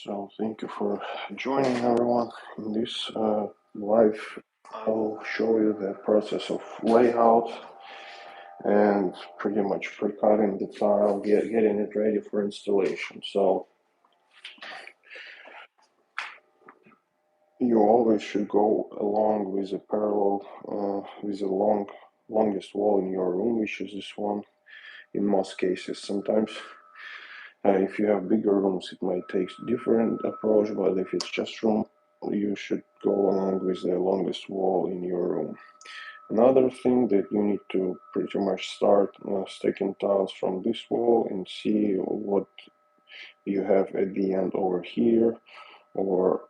So thank you for joining everyone. In this live, I'll show you the process of layout and pretty much pre-cutting the tile, getting it ready for installation. So you always should go along with a parallel, with the longest wall in your room, which is this one in most cases. Sometimes if you have bigger rooms, it might take different approach, but if it's just room, you should go along with the longest wall in your room. Another thing that you need to pretty much start stacking tiles from this wall and see what you have at the end over here, or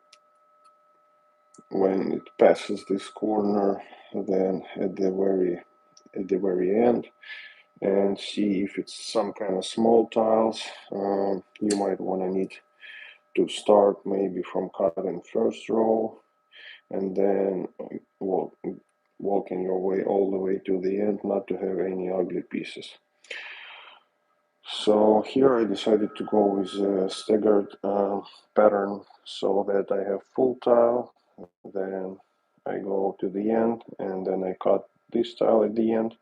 when it passes this corner, then at the very end, and see if it's some kind of small tiles. You might want to need to start maybe from cutting first row and then walking your way all the way to the end, not to have any ugly pieces. So here I decided to go with a staggered pattern so that I have full tile, then I go to the end and then I cut this tile at the end,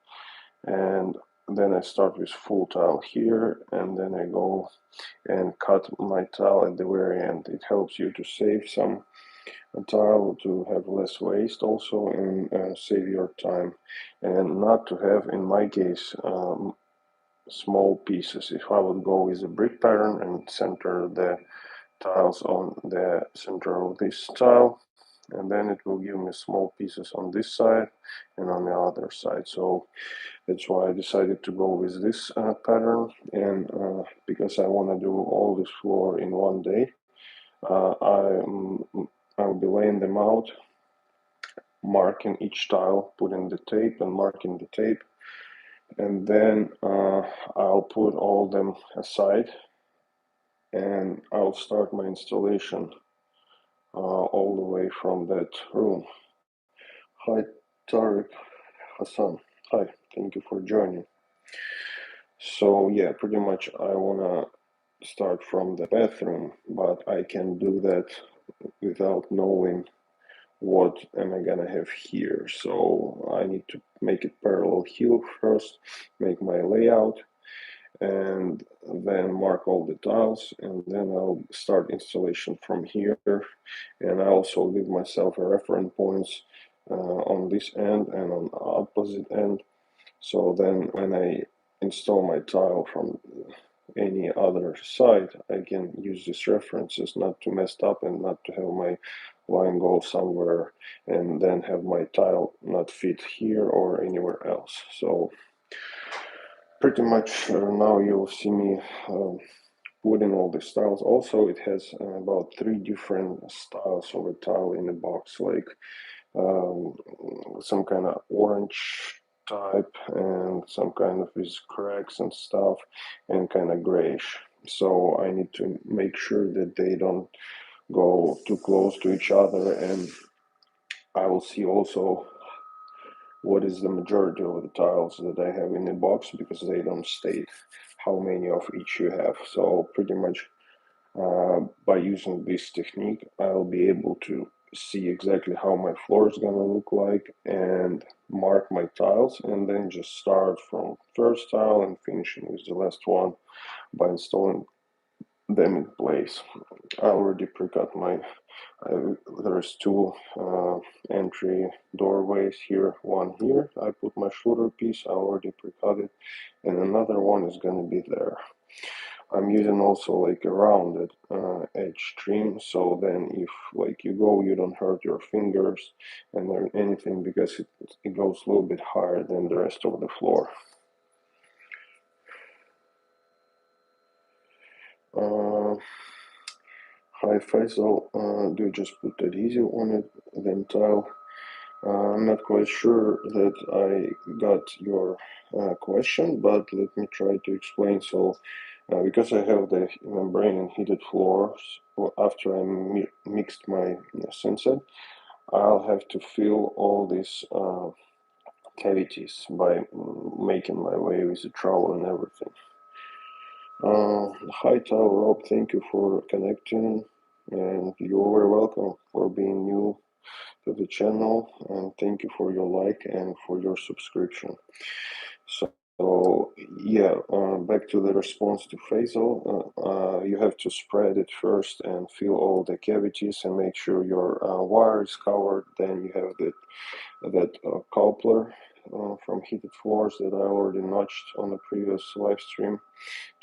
and then I start with full tile here, and then I go and cut my tile at the very end. It helps you to save some tile, to have less waste also, and save your time, and not to have, in my case, small pieces. If I would go with a brick pattern and center the tiles on the center of this tile, and then it will give me small pieces on this side and on the other side. So that's why I decided to go with this pattern, and because I want to do all this floor in one day, I'll be laying them out, marking each tile, putting the tape and marking the tape, and then I'll put all them aside and I'll start my installation all the way from that room. Hi Tariq Hassan, hi, thank you for joining. So yeah, pretty much I wanna start from the bathroom, but I can do that without knowing what am I gonna have here. So I need to make it parallel here first, make my layout, and then mark all the tiles, and then I'll start installation from here. And I also give myself a reference points on this end and on the opposite end, so then when I install my tile from any other side, I can use these references not to mess up and not to have my line go somewhere and then have my tile not fit here or anywhere else. So pretty much now you'll see me putting all the styles. Also, it has about 3 different styles of a tile in the box, like some kind of orange type and some kind of with cracks and stuff, and kind of grayish. So I need to make sure that they don't go too close to each other, and I will see also what is the majority of the tiles that I have in the box, because they don't state how many of each you have. So pretty much by using this technique, I'll be able to see exactly how my floor is gonna look like and mark my tiles, and then just start from first tile and finishing with the last one by installing them in place. I already pre-cut there's 2 entry doorways here, one here. I put my shooter piece, I already pre-cut it, and another one is gonna be there. I'm using also like a rounded edge trim, so then if like you go, you don't hurt your fingers and anything, because it goes a little bit higher than the rest of the floor. Hi Faisal, do you just put adhesive on it, then tile? I'm not quite sure that I got your question, but let me try to explain. So, because I have the membrane and heated floors, after I mixed my sunset, I'll have to fill all these cavities by making my way with the trowel and everything. Hi, Tal Rob, thank you for connecting. and you're very welcome for being new to the channel, and thank you for your like and for your subscription. So yeah, back to the response to Faisal. You have to spread it first and fill all the cavities and make sure your wire is covered. Then you have that coupler from heated floors that I already notched on the previous live stream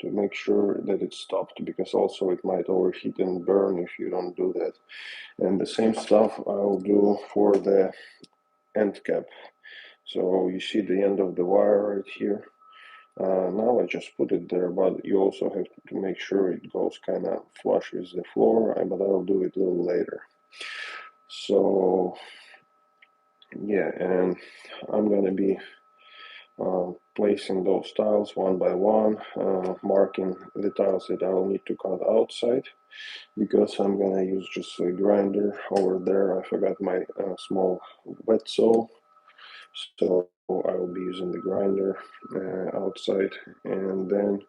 to make sure that it's stopped, because also it might overheat and burn if you don't do that. And the same stuff I'll do for the end cap. So you see the end of the wire right here. Now I just put it there, but you also have to make sure it goes kind of flush with the floor, but I'll do it a little later. So yeah, and I'm gonna be placing those tiles one by one, marking the tiles that I'll need to cut outside, because I'm gonna use just a grinder over there. I forgot my small wet saw, so I will be using the grinder outside. And then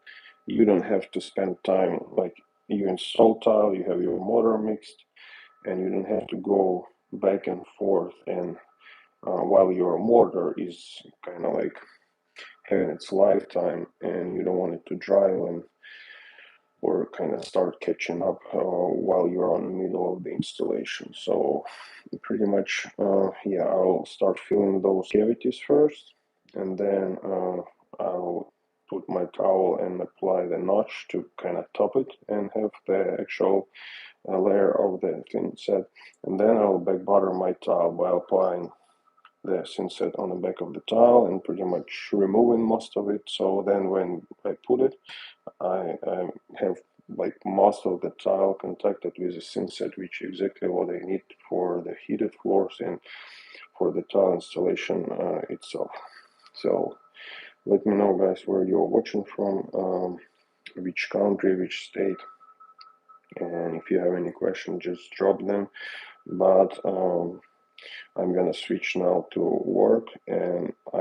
you don't have to spend time, like you install tile, you have your mortar mixed, and you don't have to go back and forth, and while your mortar is kind of like having its lifetime and you don't want it to dry and or kind of start catching up while you're on the middle of the installation. So pretty much, yeah, I'll start filling those cavities first, and then I'll put my towel and apply the notch to kind of top it and have the actual layer of the thin set. And then I'll back butter my towel by applying the thin set on the back of the tile and pretty much removing most of it. So then when I put it, I have like most of the tile contacted with a thin set, which is exactly what I need for the heated floors and for the tile installation itself. So let me know, guys, where you're watching from, which country, which state, and if you have any questions, just drop them. But I'm gonna switch now to work, and uh,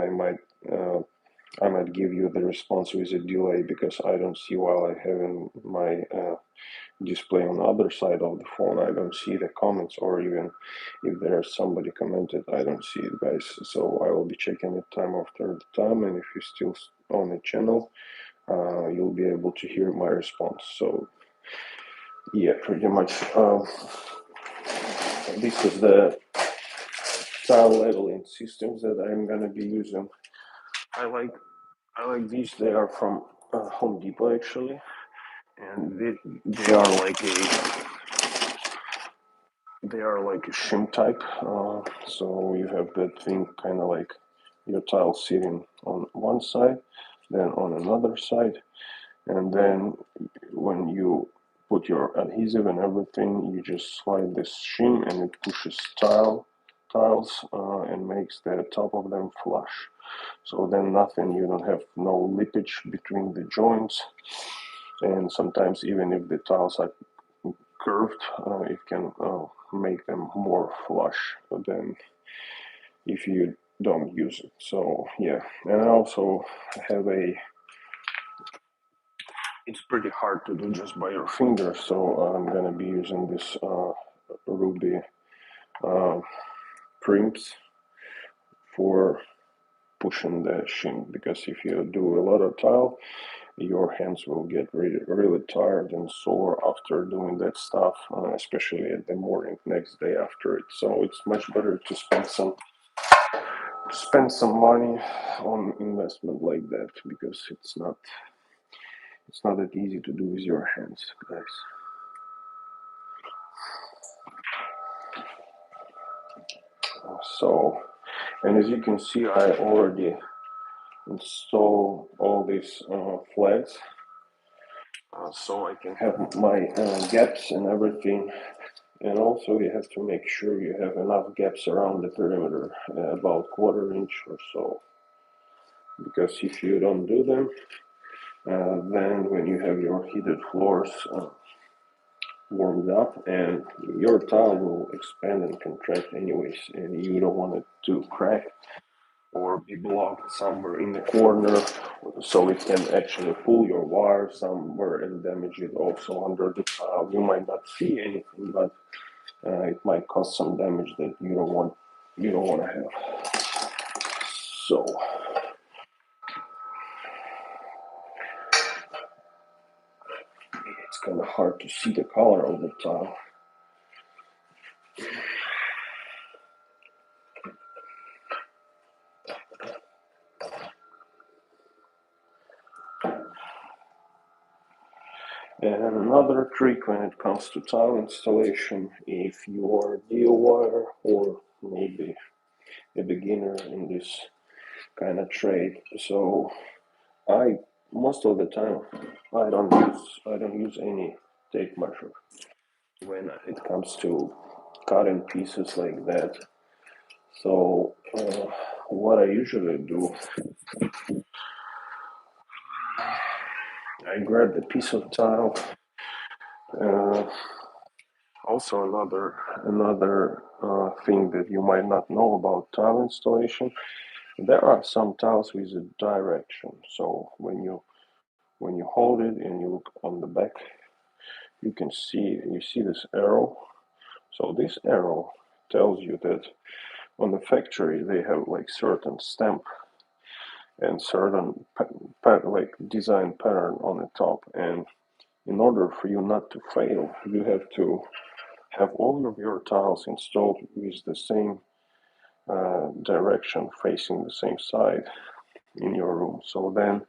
I might give you the response with a delay, because I don't see, while I have in my display on the other side of the phone, I don't see the comments, or even if there's somebody commented, I don't see it, guys. So I will be checking it time after the time, and if you're still on the channel, you'll be able to hear my response. So yeah, pretty much this is the tile leveling systems that I'm gonna be using. I like these. They are from Home Depot actually, and they are like a shim type. So you have that thing kind of like your tile sitting on one side, then on another side, and then when you put your adhesive and everything, you just slide this shim and it pushes tiles and makes the top of them flush. So then nothing, you don't have no lippage between the joints, and sometimes even if the tiles are curved, it can make them more flush than if you don't use it. So yeah, and I also have it's pretty hard to do just by your finger, so I'm gonna be using this ruby crimps for pushing the shim, because if you do a lot of tile, your hands will get really tired and sore after doing that stuff, especially at the morning next day after it. So it's much better to spend some money on investment like that, because it's not that easy to do with your hands, guys. So, and as you can see, I already installed all these flags, so I can have my gaps and everything. And also you have to make sure you have enough gaps around the perimeter, about quarter-inch or so, because if you don't do them, then when you have your heated floors warmed up, and your tile will expand and contract anyways, and you don't want it to crack or be blocked somewhere in the corner, so it can actually pull your wire somewhere and damage it also under the tile. You might not see anything, but it might cause some damage that you don't want to have. So it's kind of hard to see the color of the tile. And another trick when it comes to tile installation, if you are a DIY or maybe a beginner in this kind of trade, so most of the time I don't use any tape measure when it comes to cutting pieces like that. So what I usually do, I grab the piece of tile. Also, another thing that you might not know about tile installation, there are some tiles with a direction. So when you hold it and you look on the back, you see this arrow. So this arrow tells you that on the factory they have like certain stamp and certain like design pattern on the top, and in order for you not to fail, you have to have all of your tiles installed with the same direction, facing the same side in your room. So then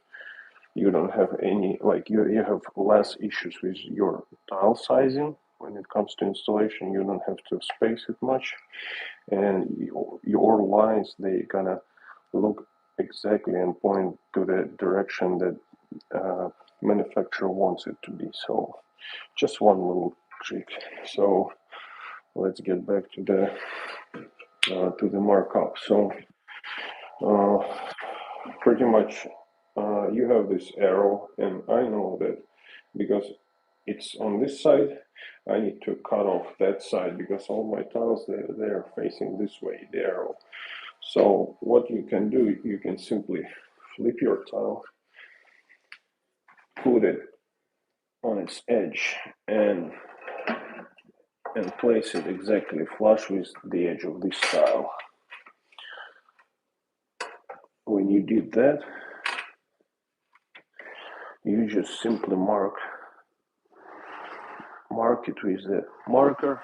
you don't have any, like you have less issues with your tile sizing. When it comes to installation, you don't have to space it much, and your lines, they gonna look exactly and point to the direction that manufacturer wants it to be. So just one little trick. So let's get back to the markup. So pretty much you have this arrow, and I know that because it's on this side, I need to cut off that side because all my tiles they're facing this way, the arrow. So what you can do, you can simply flip your tile, put it on its edge, and place it exactly flush with the edge of this tile. When you did that, you just simply mark it with the marker,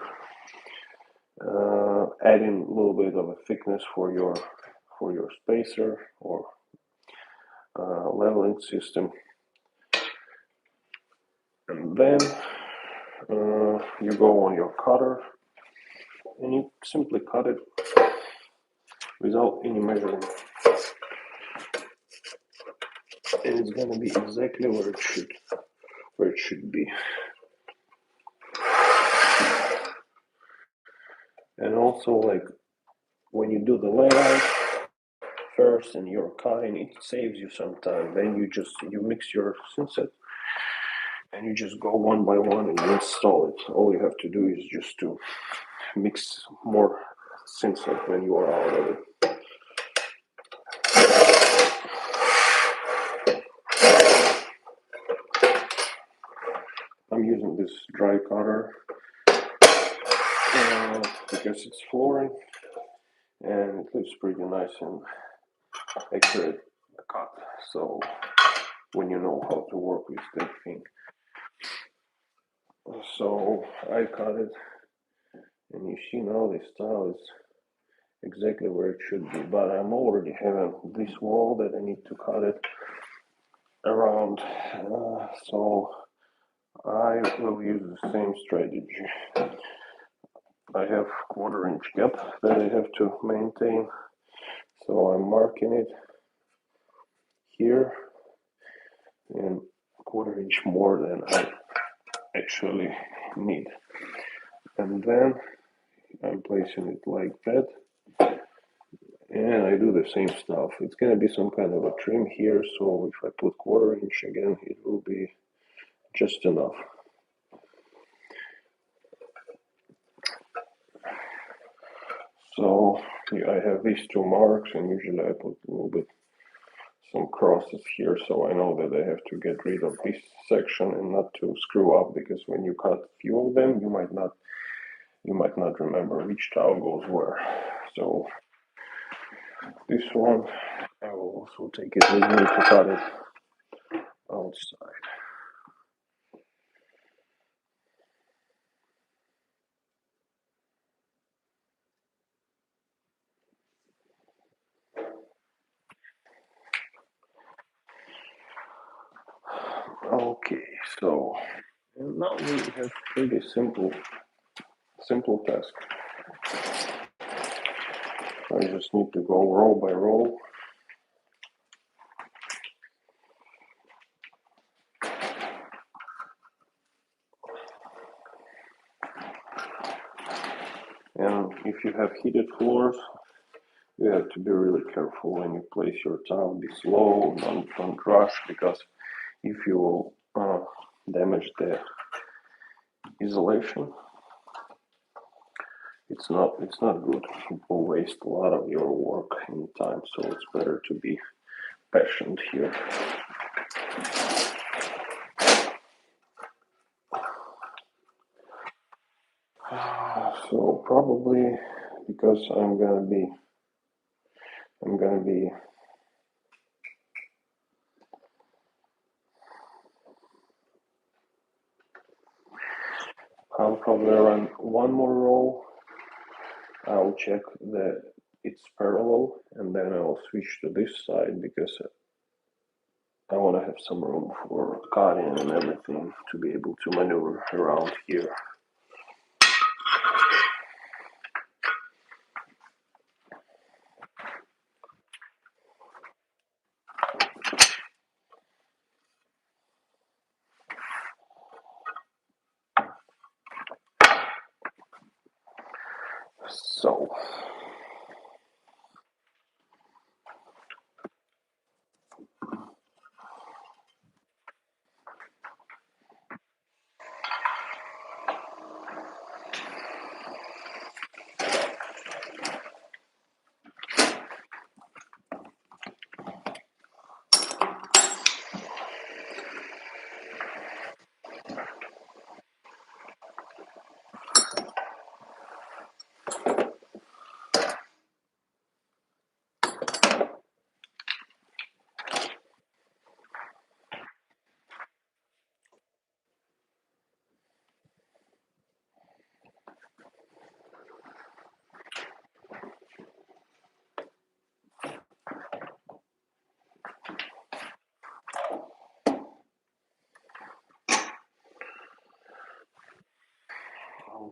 adding a little bit of a thickness for your spacer or leveling system, and then you go on your cutter and you simply cut it without any measuring, and it's gonna be exactly where it should be. And also, like when you do the layout first and you're cutting, it saves you some time. Then you mix your synset and you just go one by one and you install it. All you have to do is just to mix more synset when you are out of it. I'm using this dry cutter because it's flooring and it leaves pretty nice and accurate cut. So when you know how to work with that thing. So I cut it, and you see now this tile is exactly where it should be, but I'm already having this wall that I need to cut it around, so I will use the same strategy. I have 1/4 inch gap that I have to maintain, so I'm marking it here and 1/4 inch more than I actually need, and then I'm placing it like that, and I do the same stuff. It's gonna be some kind of a trim here, so if I put 1/4 inch again, it will be just enough. So I have these two marks, and usually I put a little bit some crosses here, so I know that I have to get rid of this section and not to screw up, because when you cut a few of them, you might not remember which tile goes where. So this one, I will also take it with me to cut it outside. Okay, so and now we have pretty simple task. I just need to go row by row. And if you have heated floors, you have to be really careful when you place your tile. Be slow, don't rush, because if you damage the insulation, it's not good. It will waste a lot of your work and time, so it's better to be patient here. So probably because I'm gonna be I'll probably run one more row. I'll check that it's parallel, and then I'll switch to this side because I want to have some room for cutting and everything to be able to maneuver around here. So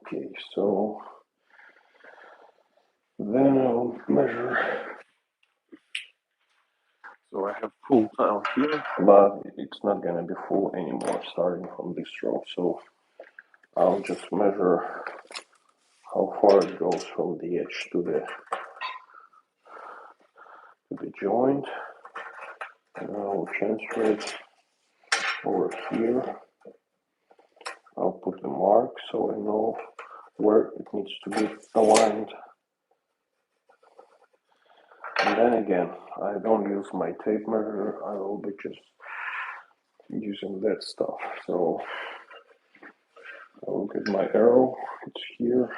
okay, so then I'll measure. So I have full tile here, but it's not gonna be full anymore starting from this row. So I'll just measure how far it goes from the edge to the joint, and I'll transfer it over here. I'll put the mark so I know where it needs to be aligned. And then again, I don't use my tape measure, I will be just using that stuff. So I'll get my arrow, it's here.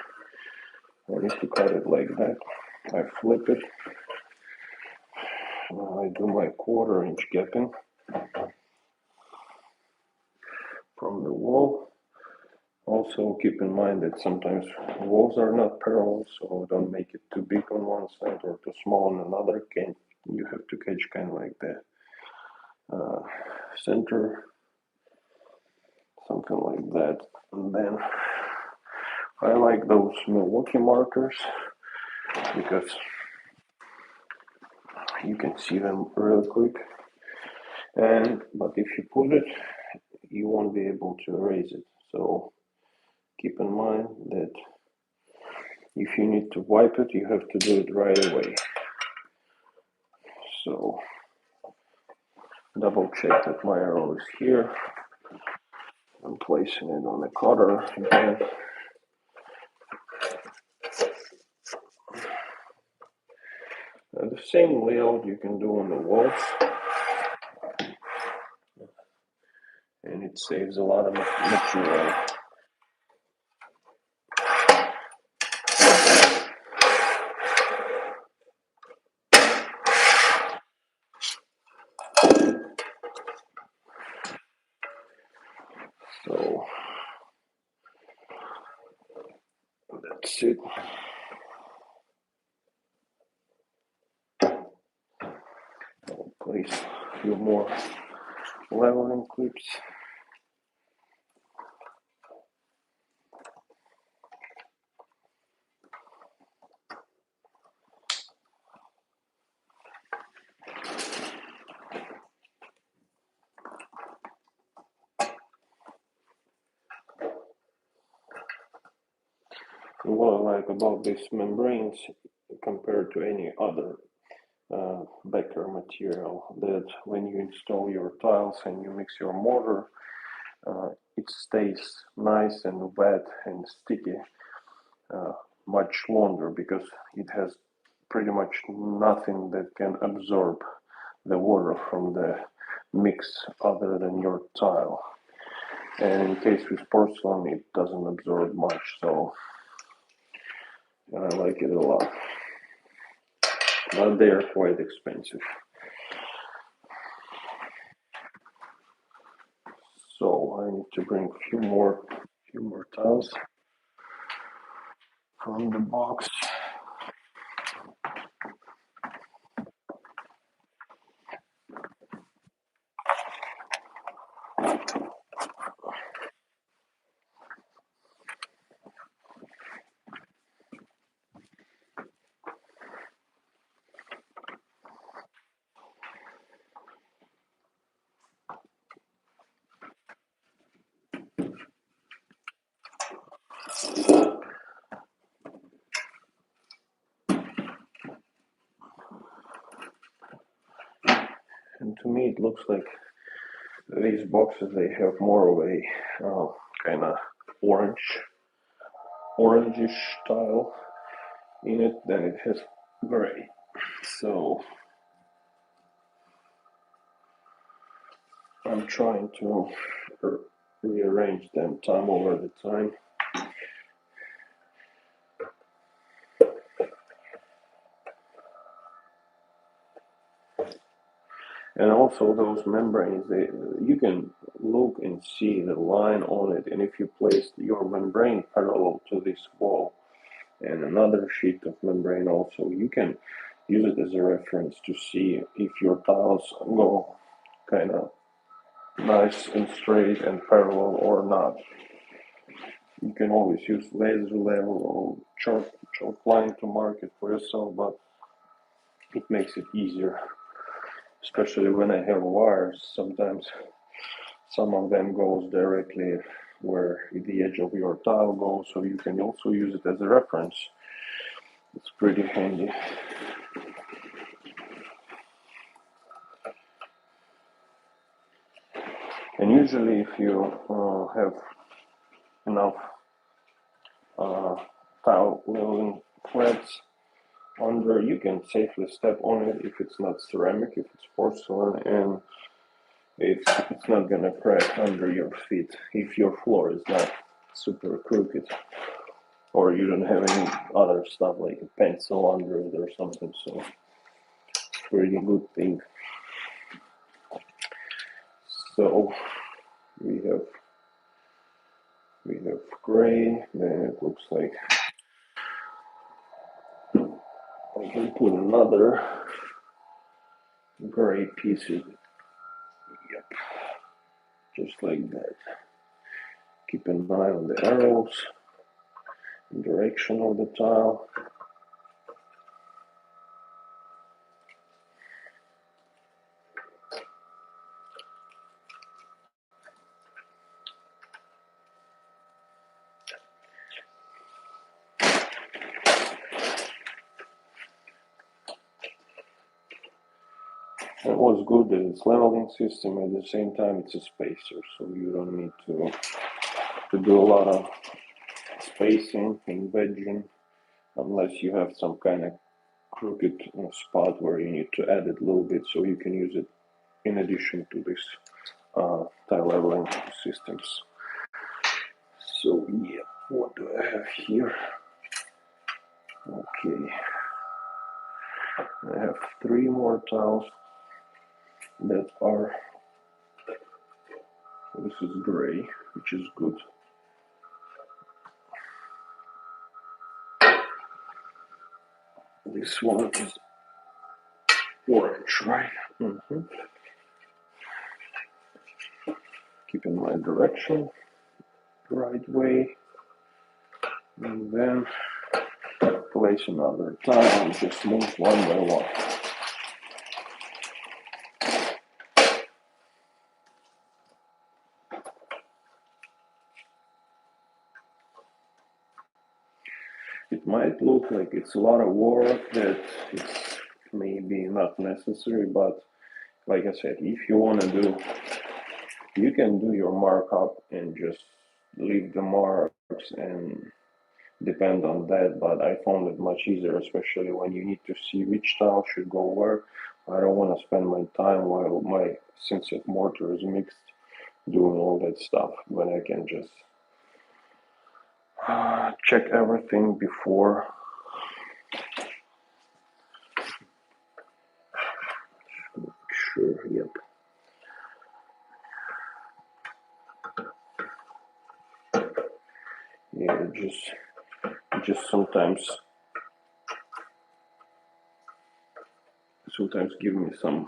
I need to cut it like that. I flip it. I do my 1/4 inch gapping from the wall. Also keep in mind that sometimes walls are not parallel, so don't make it too big on one side or too small on another. You have to catch kind of like the center, something like that. And then I like those Milwaukee markers because you can see them real quick. But if you put it, you won't be able to erase it. So keep in mind that if you need to wipe it, you have to do it right away. So double check that my arrow is here. I'm placing it on the cutter again. same layout you can do on the walls, and it saves a lot of material. So that's it. I'll place a few more leveling clips. What I like about these membranes compared to any other backer material, that when you install your tiles and you mix your mortar, it stays nice and wet and sticky much longer, because it has pretty much nothing that can absorb the water from the mix other than your tile. And in case with porcelain, it doesn't absorb much, so I like it a lot. But they are quite expensive. So I need to bring a few more tiles from the box. And to me, it looks like these boxes, they have more of a kind of orangish style in it than it has gray. So I'm trying to rearrange them time over the time. And also those membranes, you can look and see the line on it, and if you place your membrane parallel to this wall and another sheet of membrane also, you can use it as a reference to see if your tiles go kind of nice and straight and parallel or not. You can always use laser level or chalk line to mark it for yourself, but it makes it easier, especially when I have wires. Sometimes some of them goes directly where the edge of your tile goes, so you can also use it as a reference. It's pretty handy. And usually if you have enough tile leveling flats under, you can safely step on it if it's not ceramic, if it's porcelain, and it's not gonna crack under your feet if your floor is not super crooked, or you don't have any other stuff like a pencil under it or something. So it's a pretty good thing. So we have gray, then it looks like I can put another gray piece in. Yep, just like that. Keep an eye on the arrows, direction of the tile. And what's good that it's leveling system, at the same time it's a spacer, so you don't need to do a lot of spacing and wedging unless you have some kind of crooked spot where you need to add it a little bit, so you can use it in addition to this tile leveling systems. So yeah, what do I have here? Okay, I have 3 more tiles that are, this is gray, which is good. This one is orange, right? Keeping my direction the right way, and then place another tile and just move one by one. It might look like it's a lot of work that it's maybe not necessary, but like I said, if you want to do, you can do your markup and just leave the marks and depend on that, but I found it much easier, especially when you need to see which tile should go where. I don't want to spend my time while my synthetic mortar is mixed doing all that stuff, when I can just check everything before. Sure, yep. Yeah, just sometimes give me some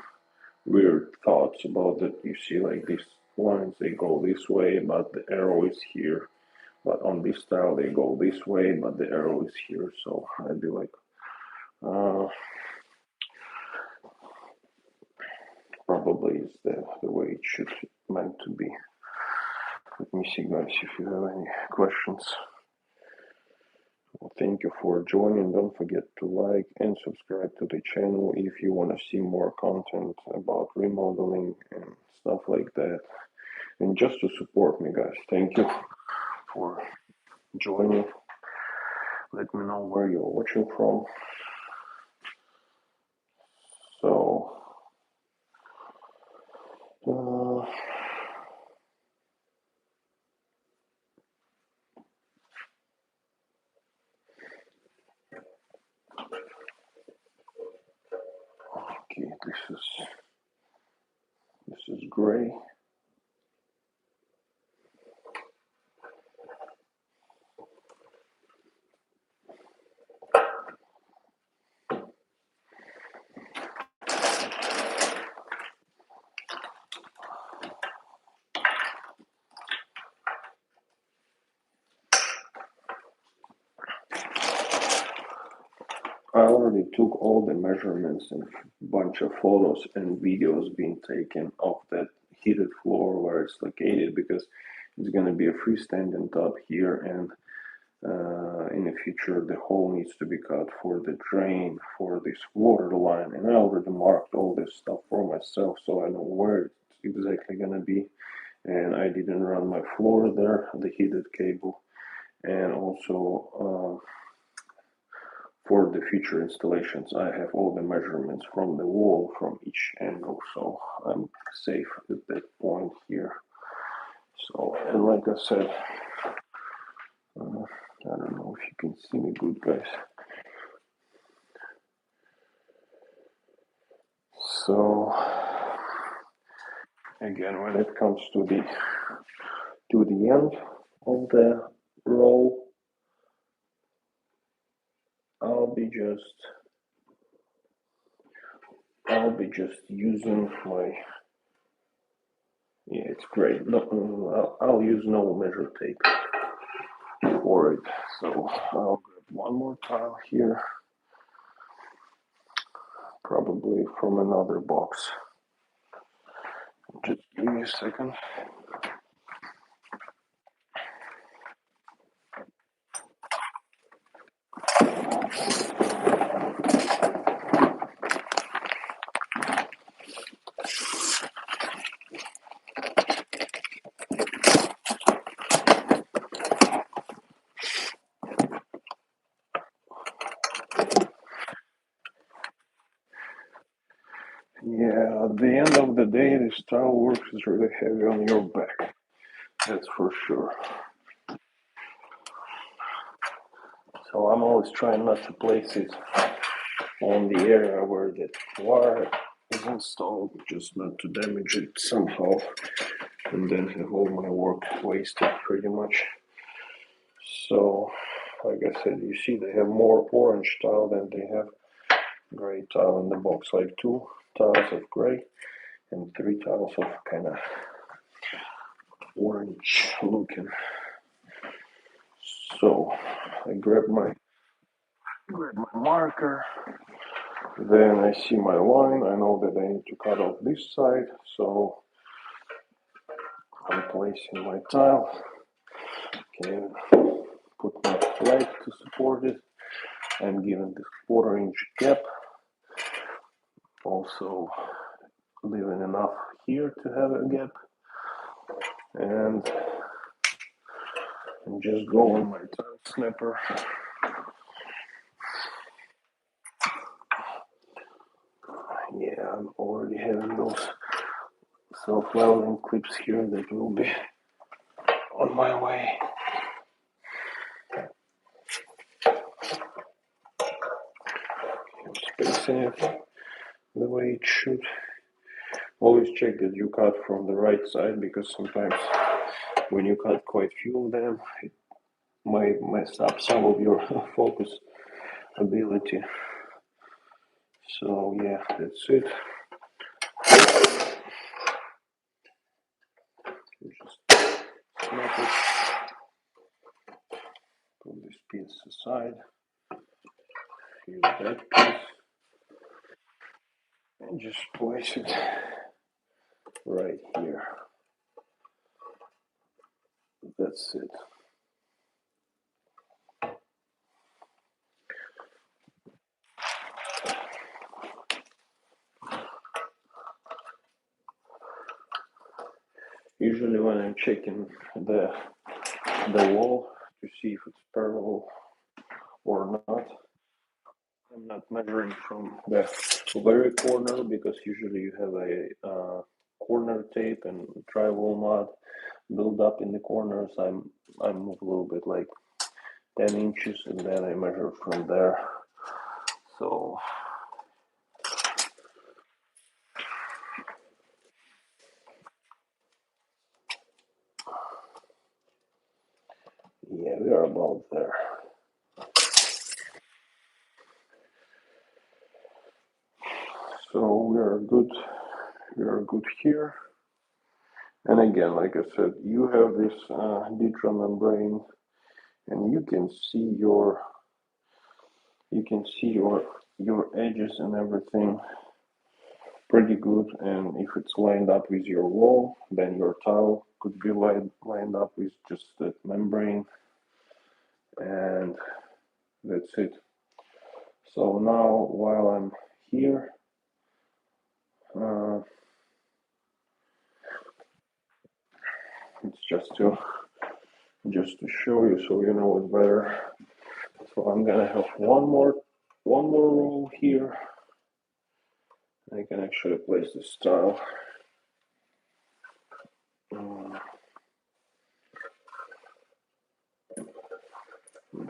weird thoughts about that. You see, like these lines, they go this way, but the arrow is here. But on this tile, they go this way, but the arrow is here. So I'd be like, probably is the way it should meant to be. Let me see, guys, if you have any questions. Well, thank you for joining. Don't forget to like and subscribe to the channel if you want to see more content about remodeling and stuff like that. And just to support me, guys, thank you for joining. Let me know where you're watching from. So, okay, this is gray. I already took all the measurements and a bunch of photos and videos being taken of that heated floor where it's located, because it's going to be a freestanding tub here, and in the future the hole needs to be cut for the drain for this water line, and I already marked all this stuff for myself, so I know where it's exactly going to be, and I didn't run my floor there, the heated cable, and also for the future installations, I have all the measurements from the wall from each angle, so I'm safe at that point here. So, and like I said, I don't know if you can see me good, guys. So, again, when it comes to the end of the row, I'll be just using my, yeah, it's great. No, I'll use no measure tape for it. So I'll grab one more tile here, probably from another box. Just give me a second. the end of the day, this tile work is really heavy on your back. That's for sure. So I'm always trying not to place it on the area where the wire is installed, just not to damage it somehow, and then have all my work wasted pretty much. So, like I said, you see they have more orange tile than they have gray tile in the box, like 2 tiles of gray and 3 tiles of kind of orange looking. So I grab my marker, then I see my line, I know that I need to cut off this side, so I'm placing my tile, can put my flag to support it. I'm giving this 1/4 inch gap, also leaving enough here to have a gap, and just go on my tile snapper. Yeah, I'm already having those self-welding clips here that will be on my way. I'm spacing it the way it should. Always check that you cut from the right side, because sometimes when you cut quite few of them, it might mess up some of your focus ability. So yeah, that's it. You just snap it, put this piece aside, use that piece, and just place it right here. That's it. Usually when I'm checking the wall to see if it's parallel or not, I'm not measuring from the very corner, because usually you have a corner tape and drywall mud build up in the corners. I move a little bit, like 10 inches, and then I measure from there. So yeah, we are about there. So we are good here. And again, like I said, you have this ditra membrane, and you can see your edges and everything pretty good. And if it's lined up with your wall, then your tile could be lined up with just that membrane, and that's it. So now, while I'm here, it's just to show you, so you know it better. So I'm gonna have one more roll here. I can actually place this tile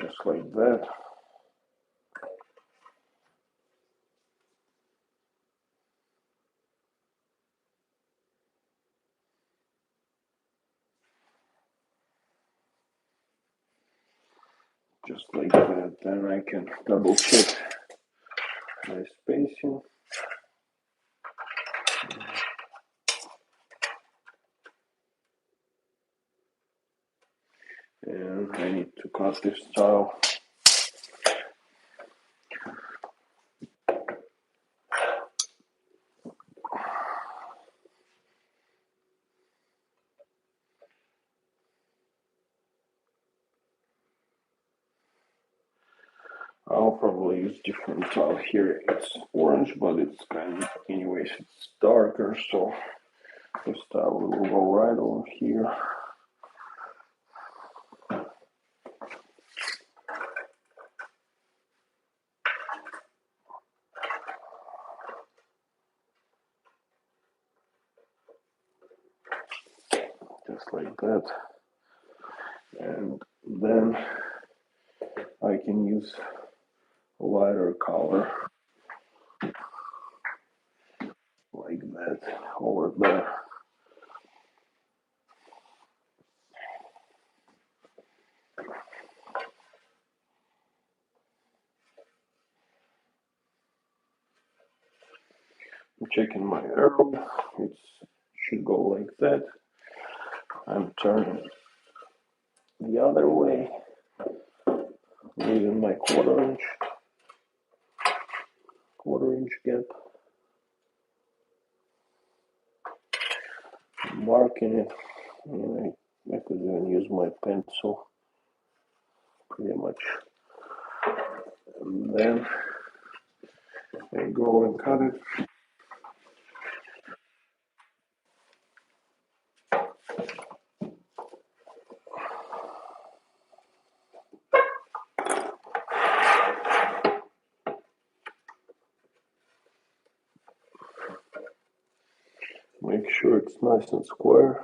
just like that. Just like that. Then I can double check my spacing. And I need to cut this tile. I'll probably use different tile here. It's orange, but it's kind of, anyways, it's darker, so this tile will go right over here. like that, and then I can use a lighter color like that over there. I'm checking my arrow, it should go like that. I'm turning the other way, leaving my quarter inch gap, marking it, and I could even use my pencil pretty much, and then I go and cut it. Make sure it's nice and square.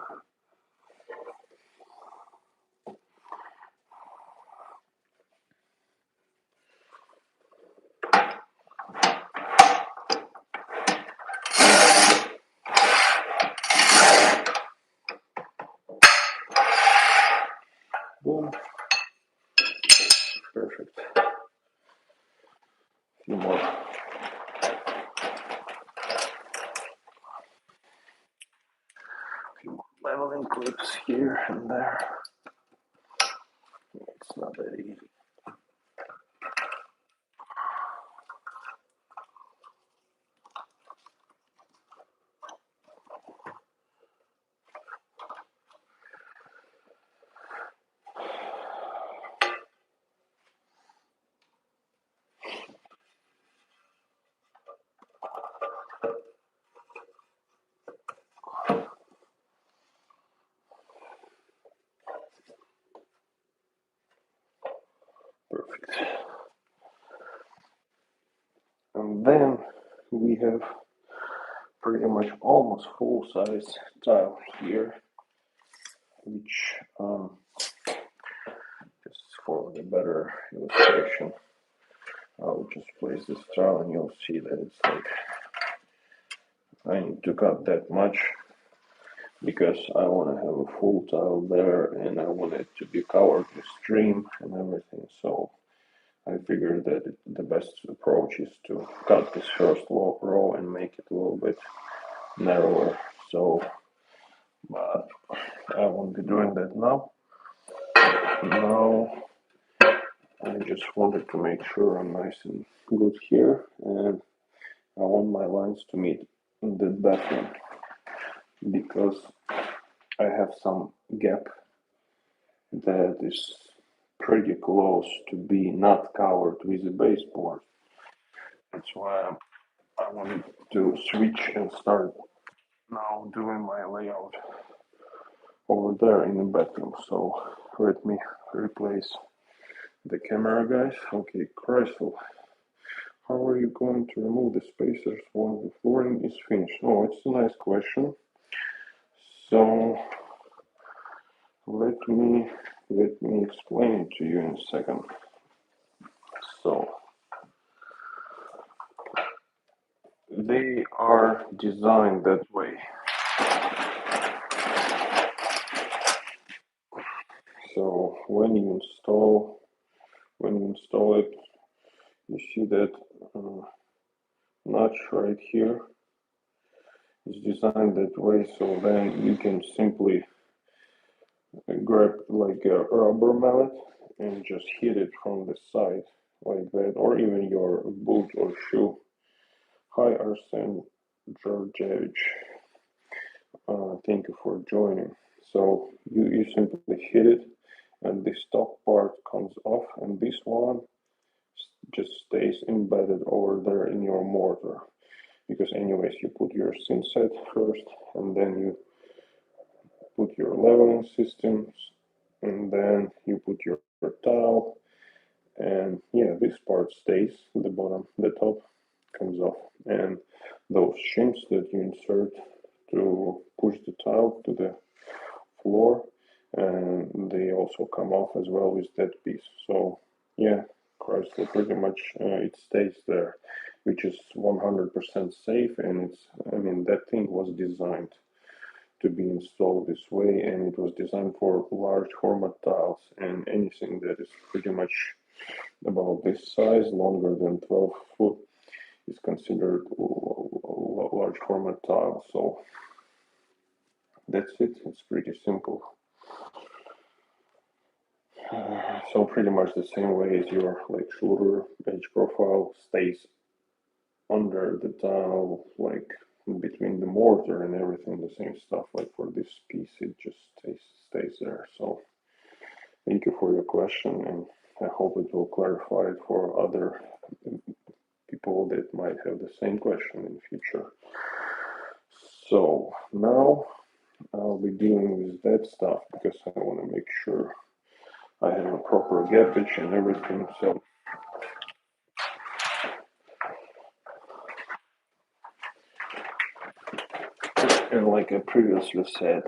Boom. Perfect. A few more. Leveling clips here and there. It's not that easy. Perfect. And then we have pretty much almost full size tile here, which just for the better illustration, I'll just place this tile and you'll see that it's like I need to cut that much because I want to have a full tile there and I want it to be covered with stream and everything. So I figured that the best approach is to cut this first row and make it a little bit narrower. So, but I won't be doing that now. Now, I just wanted to make sure I'm nice and good here, and I want my lines to meet in the bathroom because I have some gap that is pretty close to be not covered with the baseboard. That's why I wanted to switch and start now doing my layout over there in the bathroom. So let me replace the camera, guys. Okay, Crystal, how are you going to remove the spacers when the flooring is finished? Oh, it's a nice question. So let me explain to you in a second. So they are designed that way. So when you install it, you see that notch right here is designed that way. So then you can simply grab like a rubber mallet and just hit it from the side like that, or even your boot or shoe. Hi Arsen Georgievich, thank you for joining. So you simply hit it and this top part comes off and this one just stays embedded over there in your mortar, because anyways you put your thin set first and then you put your leveling systems and then you put your tile, and yeah, this part stays, the bottom, the top comes off, and those shims that you insert to push the tile to the floor, and they also come off as well with that piece. So yeah, Chrysler pretty much it stays there, which is 100% safe, and it's, I mean, that thing was designed to be installed this way, and it was designed for large format tiles, and anything that is pretty much about this size, longer than 12 foot, is considered large format tile. So that's it. It's pretty simple. So pretty much the same way as your like shooter edge profile stays under the tile, like between the mortar and everything, the same stuff. Like for this piece, it just stays there. So thank you for your question, and I hope it will clarify it for other people that might have the same question in the future. So now I'll be dealing with that stuff because I want to make sure I have a proper gappage and everything. So and like I previously said,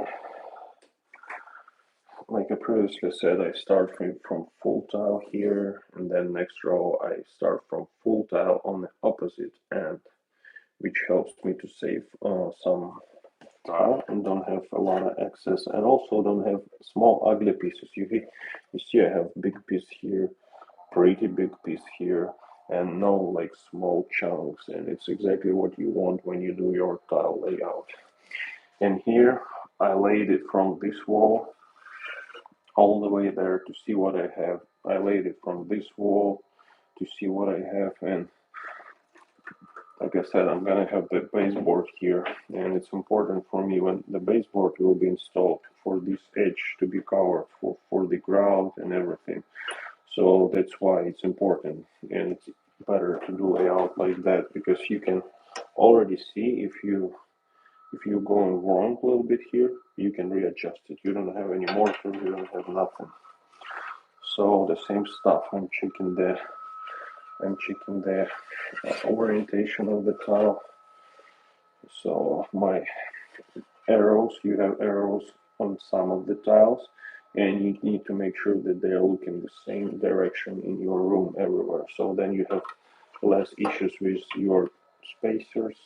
I start from full tile here, and then next row I start from full tile on the opposite end, which helps me to save some tile and don't have a lot of excess, and also don't have small ugly pieces. You see I have big piece here, pretty big piece here, and no like small chunks, and it's exactly what you want when you do your tile layout. And here I laid it from this wall all the way there to see what I have. I laid it from this wall to see what I have, and like I said, I'm gonna have the baseboard here, and it's important for me when the baseboard will be installed for this edge to be covered for the ground and everything. So that's why it's important, and it's better to do layout like that because you can already see if you're going wrong a little bit here, you can readjust it. You don't have any mortar, you don't have nothing. So the same stuff. I'm checking the orientation of the tile. So my arrows, you have arrows on some of the tiles, and you need to make sure that they're looking the same direction in your room everywhere. So then you have less issues with your spacers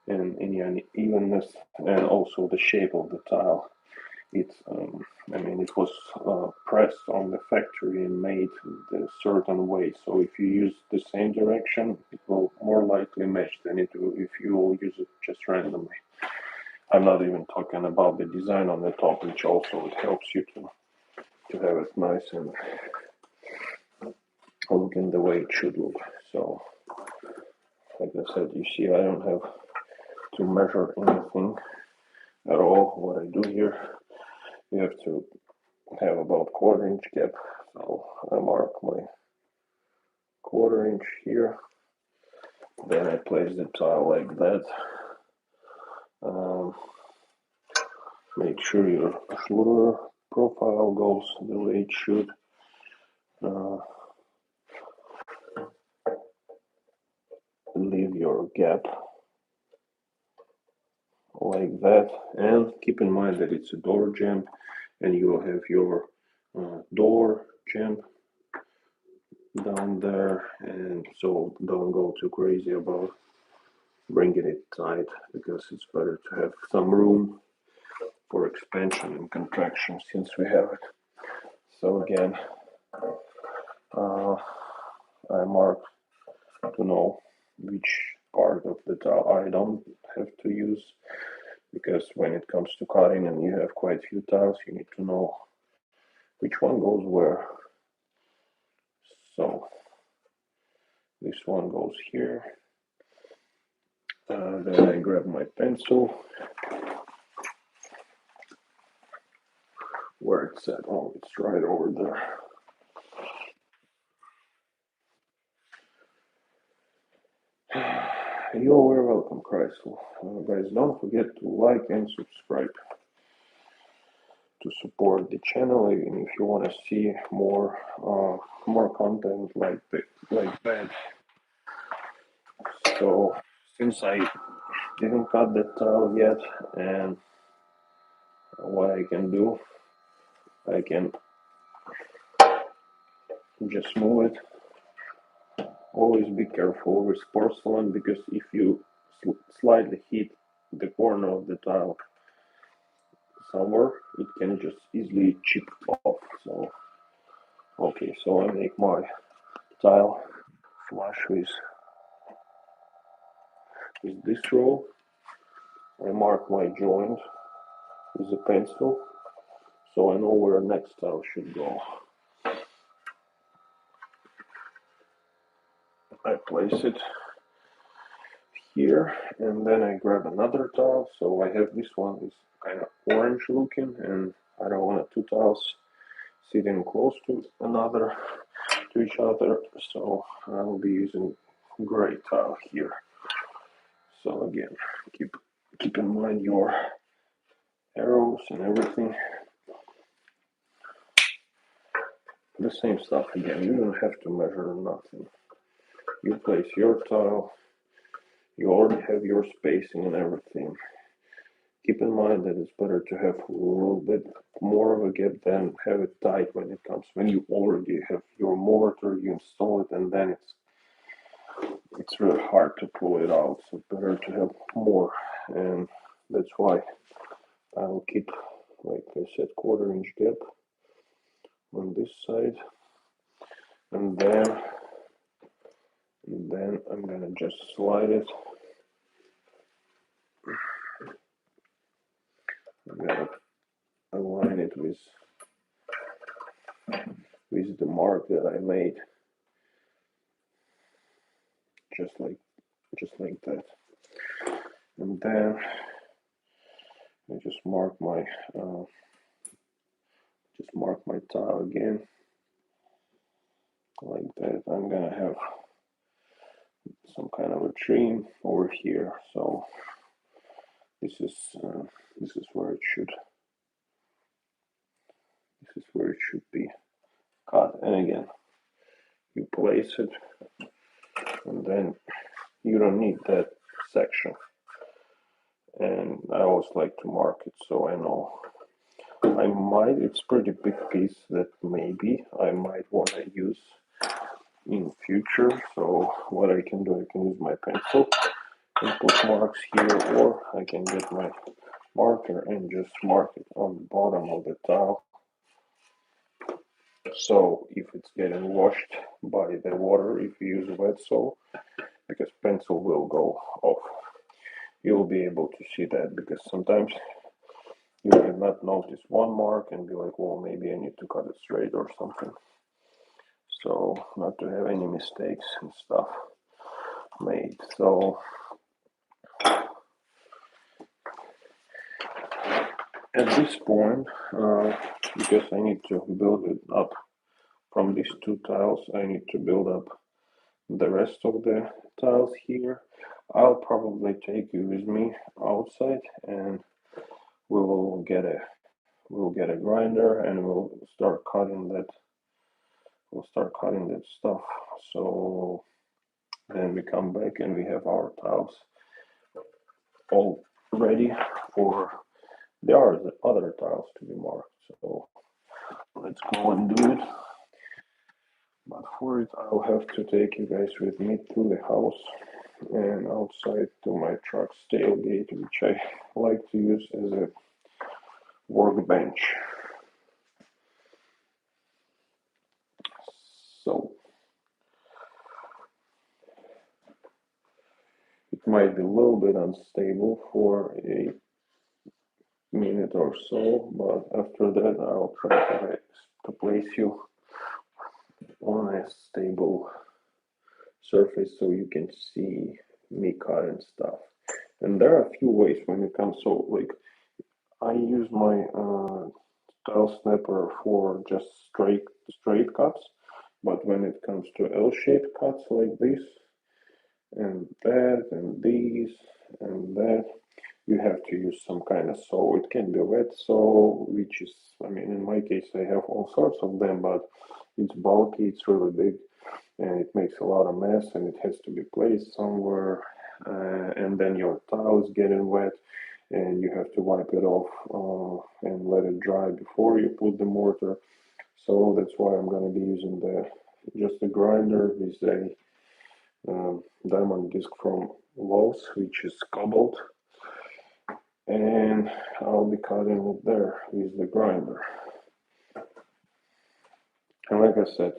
and any unevenness, and also the shape of the tile. It's, I mean, it was pressed on the factory and made a certain way. So if you use the same direction, it will more likely match than it will if you will use it just randomly. I'm not even talking about the design on the top, which also it helps you to have it nice and looking the way it should look. So, like I said, you see, I don't have to measure anything at all. What I do here, you have to have about 1/4 inch gap. So I mark my 1/4 inch here. Then I place the tile like that. Make sure your shoulder profile goes the way it should. Leave your gap like that, and keep in mind that it's a door jamb, and you will have your door jamb down there, and so don't go too crazy about bringing it tight because it's better to have some room for expansion and contraction since we have it. So again, I mark to know which part of the tile I don't have to use, because when it comes to cutting and you have quite a few tiles, you need to know which one goes where. So this one goes here. Then I grab my pencil. Where it's at? Oh, it's right over there. You're very welcome, Chrysler. Guys, don't forget to like and subscribe to support the channel, even if you want to see more content like that. So since I didn't cut the tile yet, and what I can do, I can just move it. Always be careful with porcelain, because if you slightly hit the corner of the tile somewhere, it can just easily chip off. So okay, so I make my tile flush with this roll. I mark my joint with a pencil, so I know where next tile should go. I place it here, and then I grab another tile. So I have this one is kind of orange looking, and I don't want two tiles sitting close to each other, so I'll be using gray tile here. So again, keep in mind your arrows and everything. The same stuff again, you don't have to measure nothing. You place your tile, you already have your spacing and everything. Keep in mind that it's better to have a little bit more of a gap than have it tight when you already have your mortar, you install it, and then it's really hard to pull it out. So better to have more, and that's why I'll keep, like I said, 1/4 inch gap on this side, and then I'm gonna just slide it. I'm gonna align it with the mark that I made, just like that, and then I just mark my tile again, like that. I'm gonna have some kind of a trim over here, so this is where it should be cut. And again, you place it, and then you don't need that section. And I always like to mark it, so I know it's pretty big piece that maybe I might want to use in future. So what I can do, I can use my pencil and put marks here, or I can get my marker and just mark it on the bottom of the tile. So if it's getting washed by the water, if you use wet soap, because pencil will go off, you'll be able to see that, because sometimes you might not notice one mark and be like, well, maybe I need to cut it straight or something. So not to have any mistakes and stuff made. So at this point, because I need to build it up from these two tiles, I need to build up the rest of the tiles here. I'll probably take you with me outside, and we'll get a grinder, and we'll start cutting that stuff. So then we come back and we have our tiles all ready for the other tiles to be marked. So let's go and do it. But for it, I'll have to take you guys with me through the house and outside to my truck's tailgate, which I like to use as a workbench. So it might be a little bit unstable for a minute or so, but after that I'll try to place you on a stable surface so you can see me cut and stuff. And there are a few ways when it comes. So like I use my tile snapper for just straight cuts, but when it comes to L-shaped cuts like this and that and these and that, you have to use some kind of saw. It can be wet saw, which is, I mean, in my case, I have all sorts of them, but it's bulky, it's really big, and it makes a lot of mess, and it has to be placed somewhere, and then your tile is getting wet, and you have to wipe it off and let it dry before you put the mortar. So that's why I'm going to be using just a grinder with a diamond disc from Lowe's, which is cobalt, and I'll be cutting it there with the grinder. And like I said,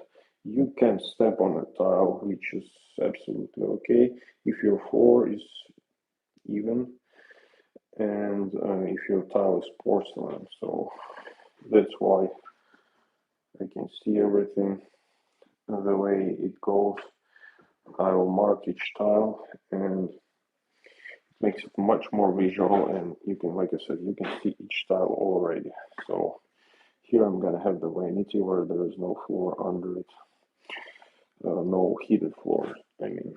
you can step on a tile, which is absolutely okay if your floor is even and if your tile is porcelain. So that's why I can see everything the way it goes. I will mark each tile, and it makes it much more visual, and you can, like I said, you can see each tile already. So here I'm gonna have the vanity where there is no floor under it, no heated floor, I mean.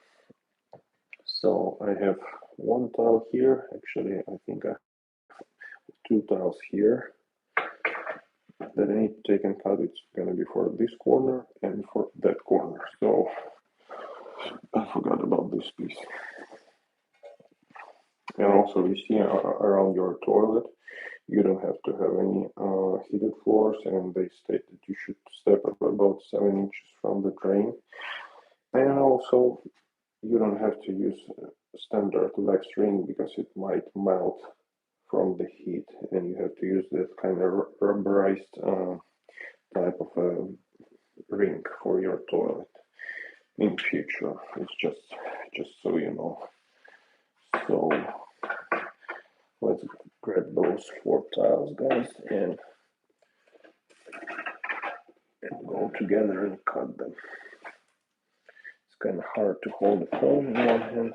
So I have one tile here. Actually, I think I have two tiles here that I need to take and cut. It's gonna be for this corner and for that corner. So I forgot about this piece. And also, you see around your toilet, you don't have to have any heated floors, and they state that you should step up about 7 inches from the drain. And also, you don't have to use standard wax ring because it might melt from the heat, and you have to use that kind of rubberized type of a ring for your toilet in future. It's just so you know. So let's grab those 4 tiles, guys, and go together and cut them. It's kind of hard to hold the phone in one hand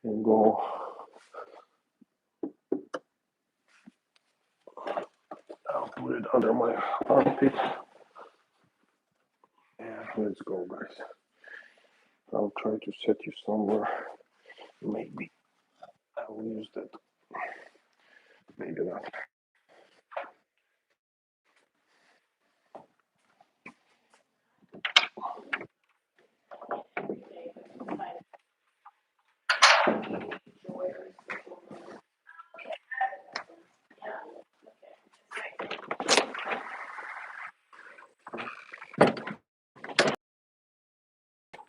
and go. I'll put it under my armpit, and let's go, guys. I'll try to set you somewhere. Maybe I will use that. Maybe not.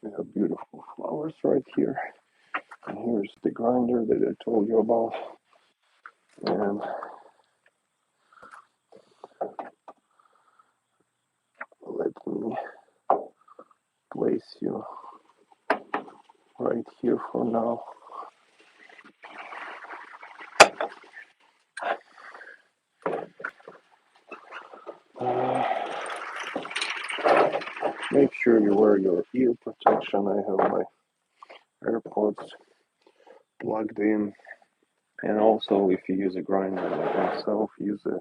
We have beautiful flowers right here. And here's the grinder that I told you about. And let me place you right here for now. Make sure you wear your ear protection. I have my AirPods plugged in. And also, if you use a grinder like myself, use a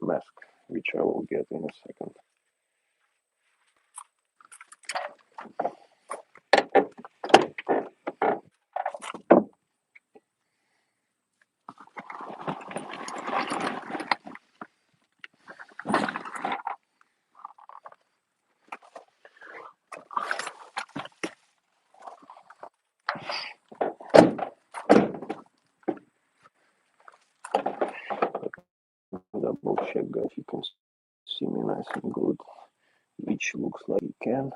mask, which I will get in a second. Double check, guys. You can see me nice and good, which looks like you can.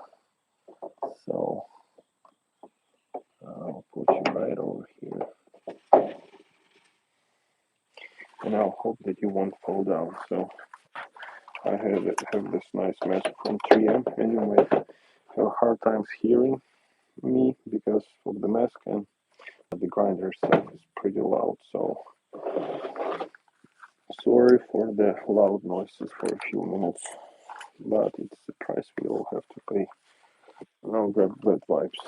So I'll put you right over here, and I'll hope that you won't fall down. So I have this nice mask from 3M, and you might have a hard time hearing me because of the mask, and the grinder itself is pretty loud. So sorry for the loud noises for a few minutes, but it's the price we all have to pay. Now grab wet wipes.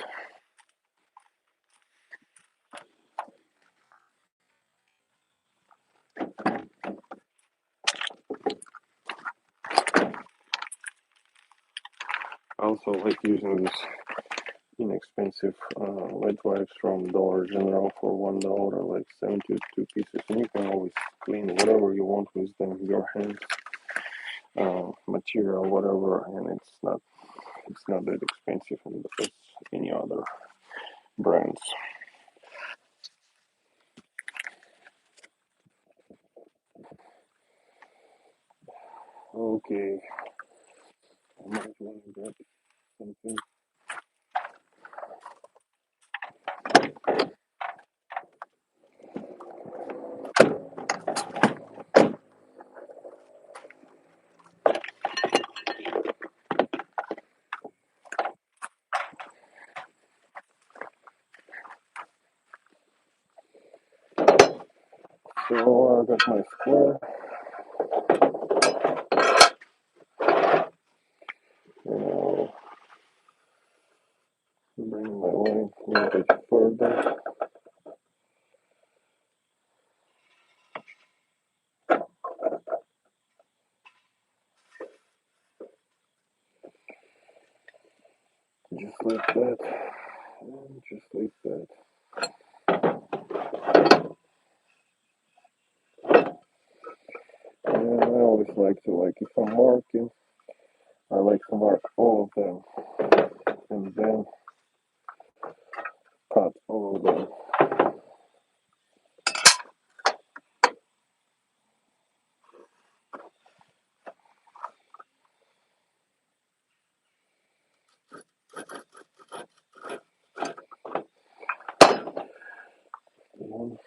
I also like using this inexpensive wet wipes from Dollar General for $1, like 72 pieces, and you can always clean whatever you want with them, your hands, material, whatever, and it's not that expensive as any other brands. Okay, I might want to grab something. So I got my square. And I'll bring my line a little bit further. Just like that. And just like that. And I always like to, like, if I'm marking, I like to mark all of them and then cut all of them. And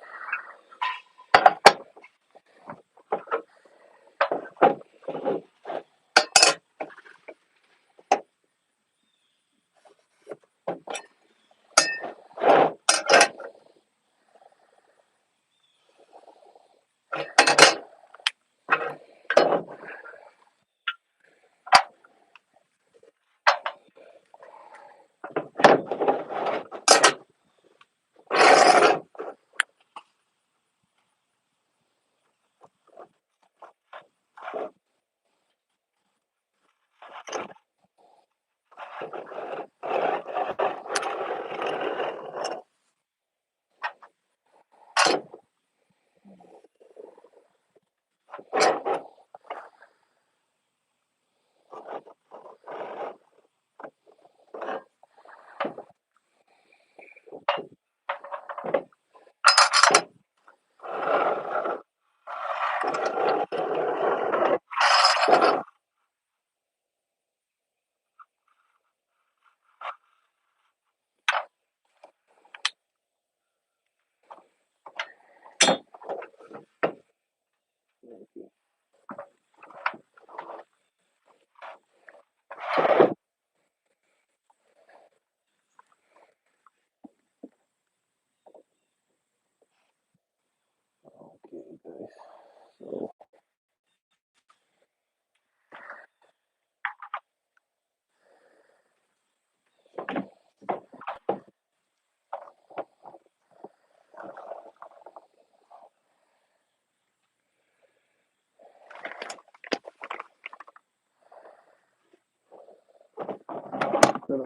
okay, guys. So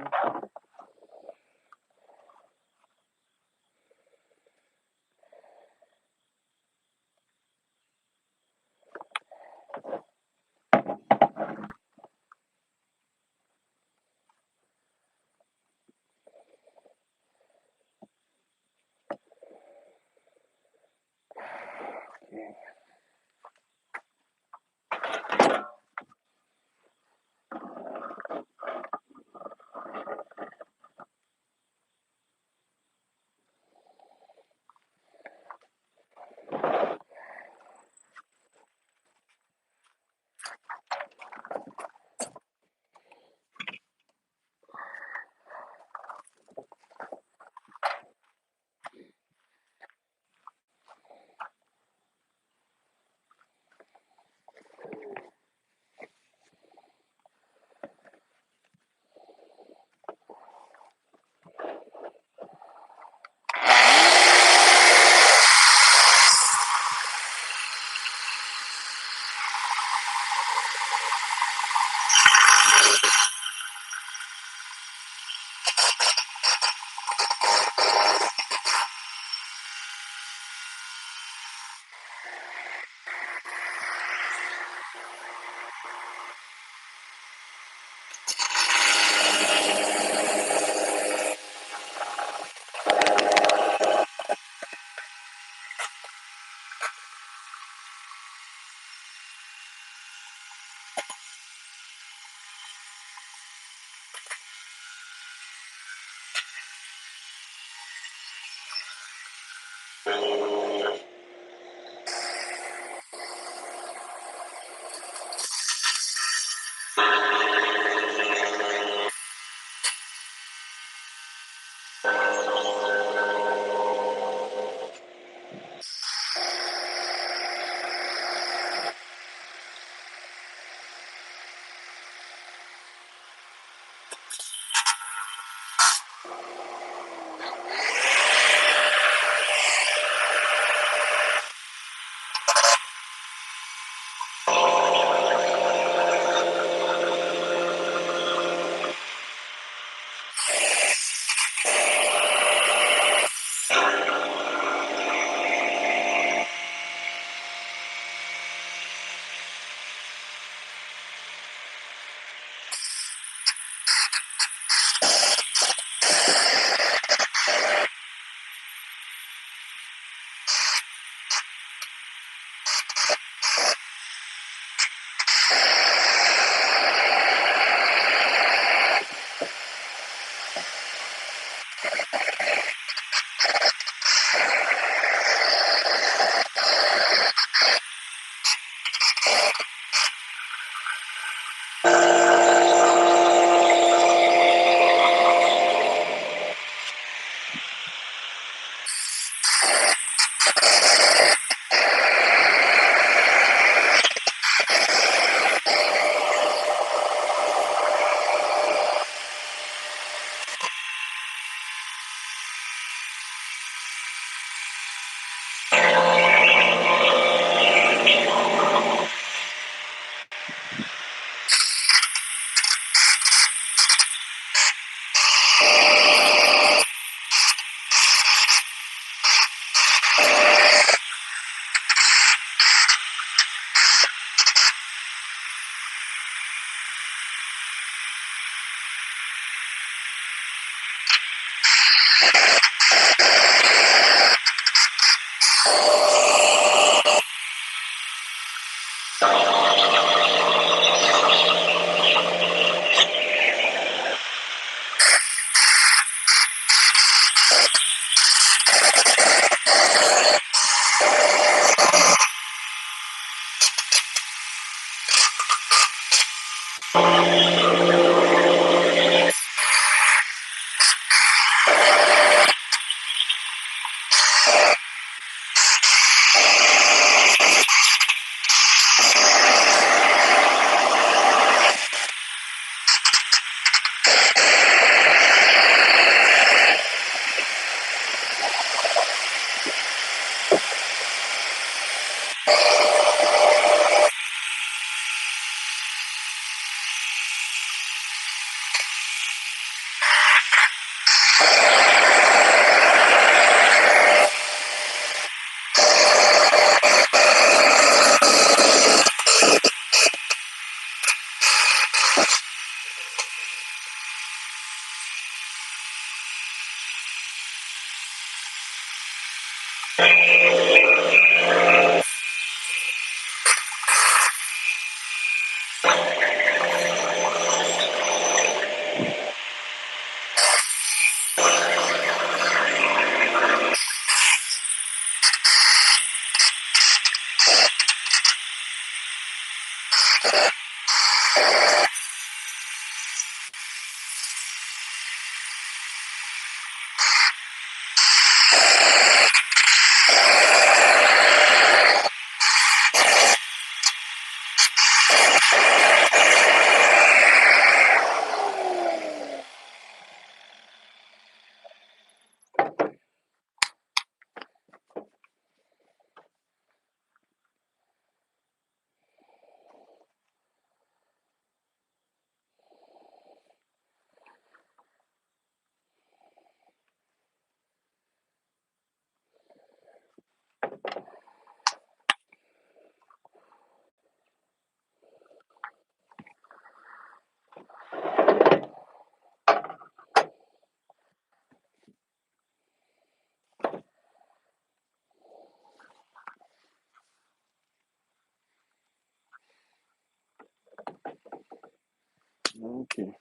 Okay.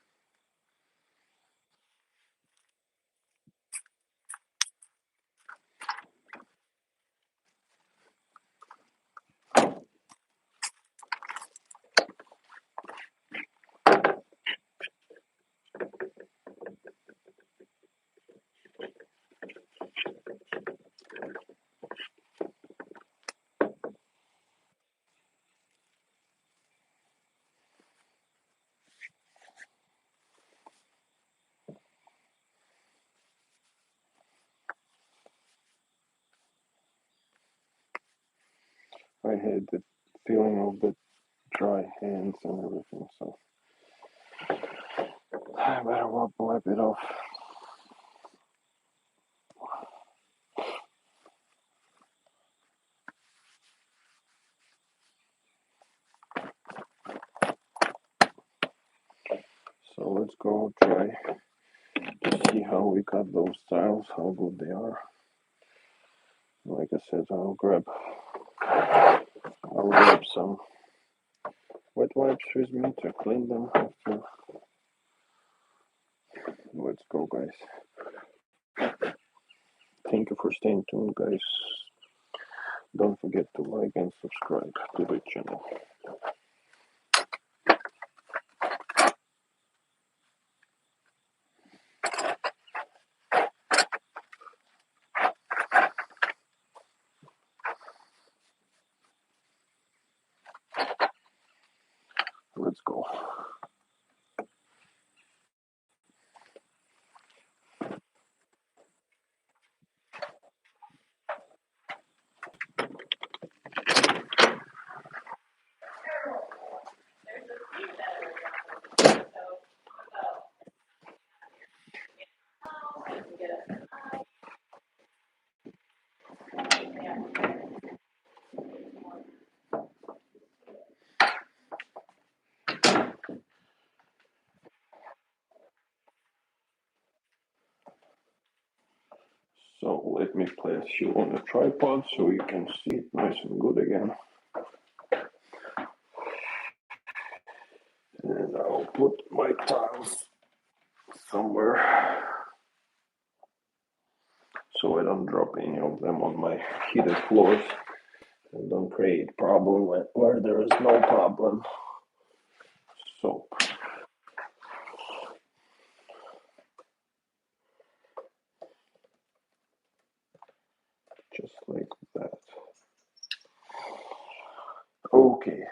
had the feeling of the dry hands and everything, so I better wipe it off. So let's go try to see how we cut those tiles, how good they are. Like I said, I'll grab some wet wipes with me to clean them after. Let's go, guys. Thank you for staying tuned, guys. Don't forget to like and subscribe to the channel. Let's go. So let me place you on the tripod so you can see it nice and good again. And I'll put my tiles somewhere so I don't drop any of them on my heated floors and don't create problem where there is no problem. So just like that. Okay,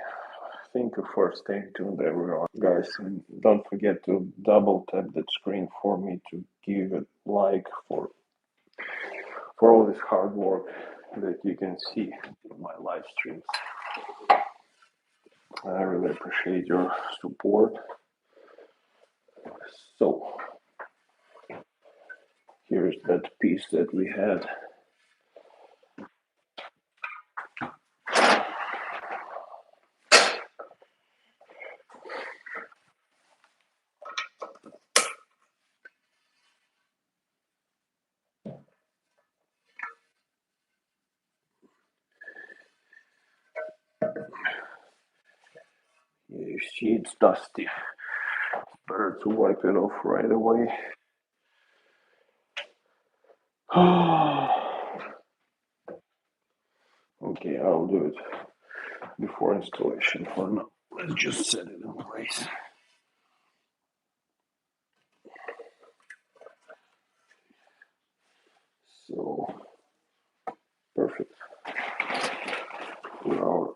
thank you for staying tuned, everyone, guys, and don't forget to double tap that screen for me to give it like for all this hard work that you can see in my live streams. I really appreciate your support. So here's that piece that we had. You see it's dusty. Better to wipe it off right away. Okay, I'll do it before installation for now. Let's just set it in place. So, perfect. For our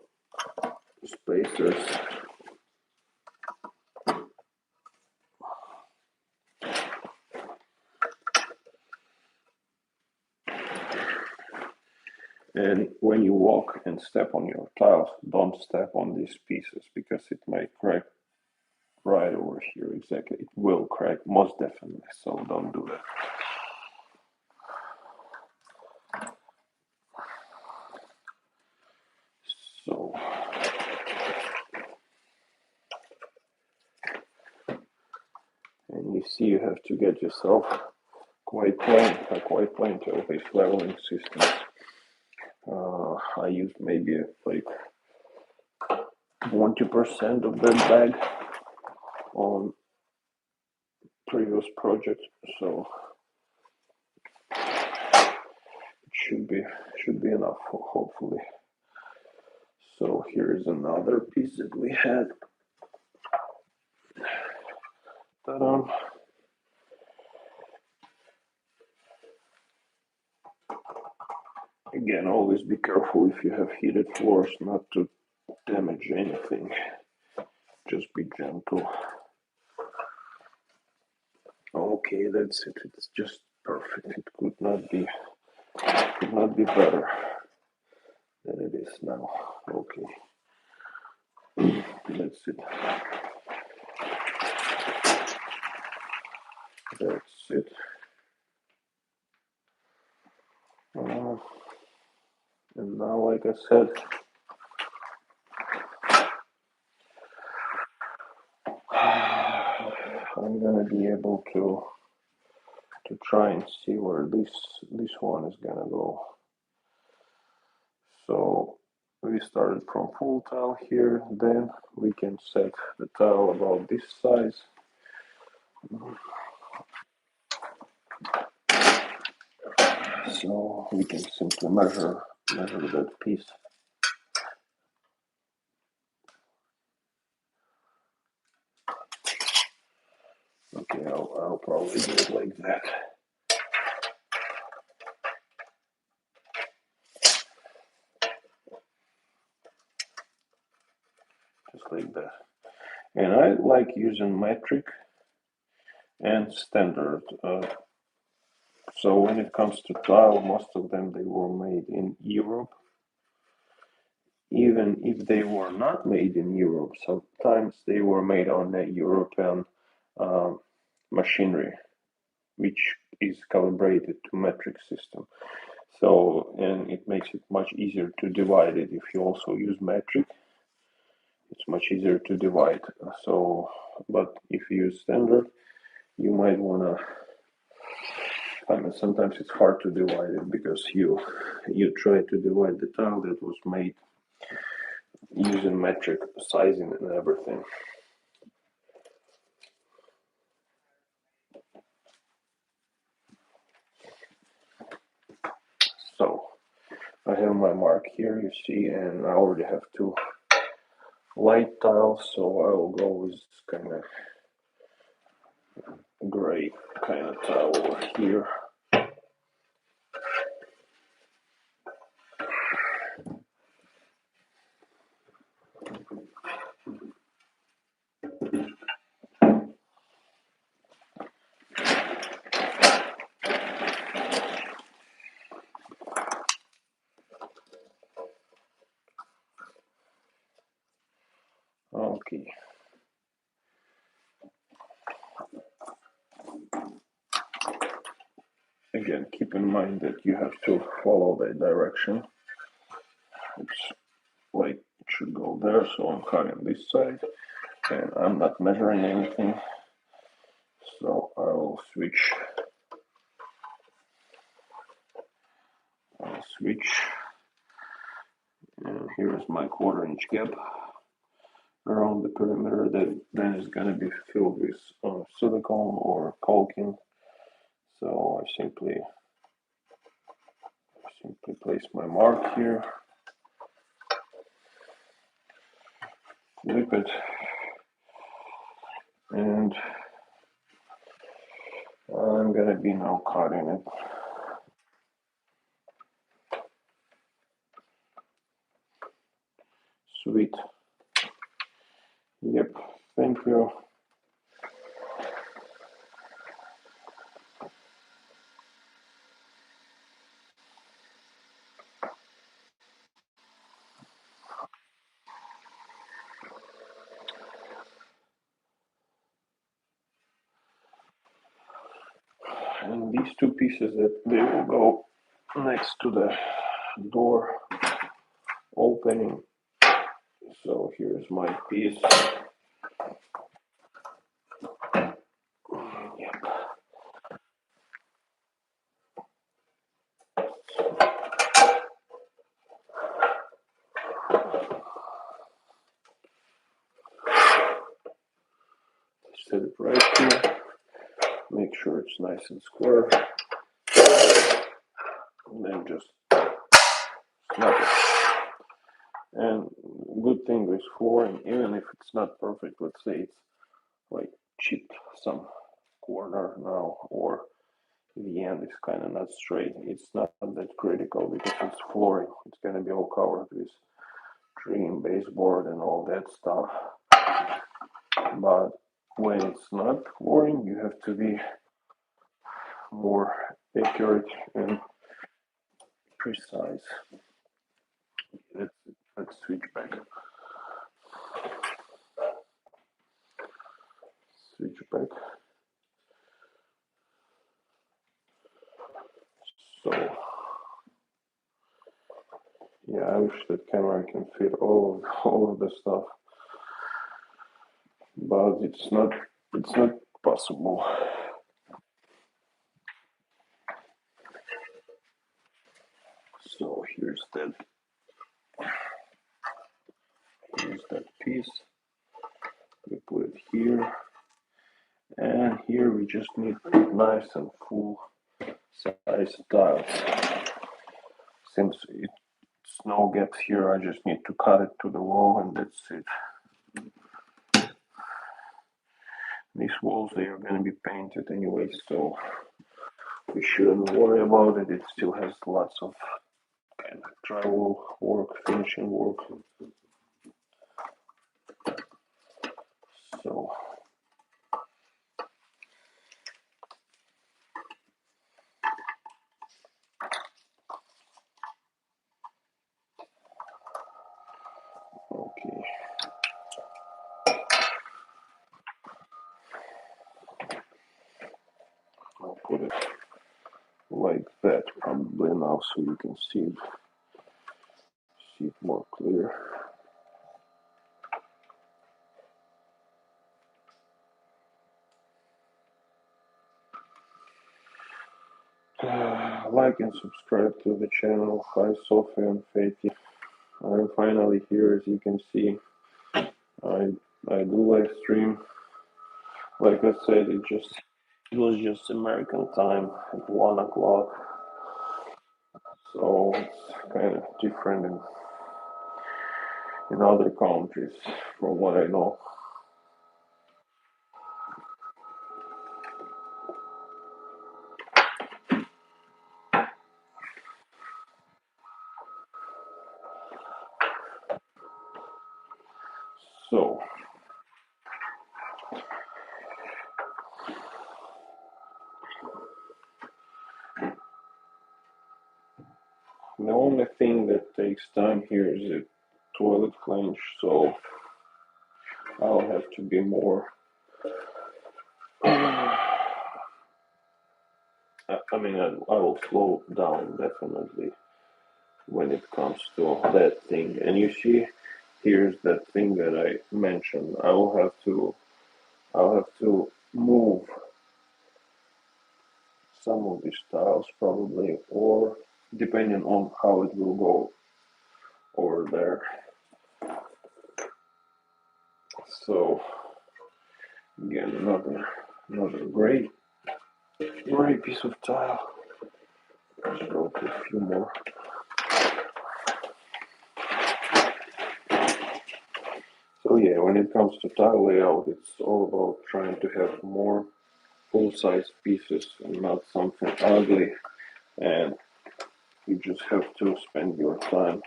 spacers. And when you walk and step on your tiles, don't step on these pieces because it might crack right over here. Exactly, it will crack most definitely, so don't do that. So and you see you have to get yourself quite plain to all these leveling systems. I used maybe like 20% of that bag on previous projects, so it should be enough, hopefully. So here is another piece that we had. Ta-da. Again, always be careful if you have heated floors not to damage anything. Just be gentle. Okay, that's it. It's just perfect. It could not be better. than it is now. Okay, that's it. That's it. And now, like I said, I'm gonna be able to try and see where this one is gonna go. So we started from full tile here, then we can set the tile about this size. So we can simply measure that piece. Okay, I'll probably do it like that. Just like that. And I like using metric and standard. So when it comes to tile, most of them they were made in Europe. Even if they were not made in Europe, sometimes they were made on a European uh, machinery, which is calibrated to metric system. So, and it makes it much easier to divide it. If you also use metric, it's much easier to divide. So, but if you use standard, you might wanna, I mean, sometimes it's hard to divide it because you try to divide the tile that was made using metric sizing and everything. So I have my mark here, you see, and I already have two light tiles, so I will go with this kind of gray kind of tile over here. Okay. Again, keep in mind that you have to follow that direction. It's like it should go there, so I'm cutting this side, and I'm not measuring anything. So I'll switch. And here's my 1/4 inch gap around the perimeter that then is going to be filled with silicone or caulking. So I simply place my mark here, flip it, and I'm going to be now cutting it. Sweet. Yep, thank you. And these two pieces that they will go next to the door opening. So here's my piece. Yep. Set it right here. Make sure it's nice and square. And then just snap it. And good thing with flooring, even if it's not perfect, let's say it's like chipped some corner now, or the end is kind of not straight, it's not that critical because it's flooring. It's going to be all covered with trim, baseboard, and all that stuff. But when it's not flooring, you have to be more accurate and precise. Let's switch back. Switch back. So yeah, I wish that camera can fit all of the stuff, but it's not possible. So here's that piece. We put it here, and here we just need nice and full size tiles. Since it's no gaps here, I just need to cut it to the wall, and that's it. These walls, they are going to be painted anyway, so we shouldn't worry about it. It still has lots of kind of drywall work, finishing work. So okay. I'll put it like that probably now so you can see it more clear. Like and subscribe to the channel. Hi Sophie and Feti. I'm finally here, as you can see. I do live stream. Like I said, it was just American time at 1 o'clock. So it's kind of different in other countries from what I know. So the only thing that takes time here is the toilet flange, so I'll have to be more. I mean, I will slow down definitely when it comes to that thing. And you see, here's that thing that I mentioned. I'll have to move some of these tiles probably, or depending on how it will go over there. So again, another great piece of tile. Let's go to a few more. So yeah, when it comes to tile layout, it's all about trying to have more full-size pieces and not something ugly. And you just have to spend your time,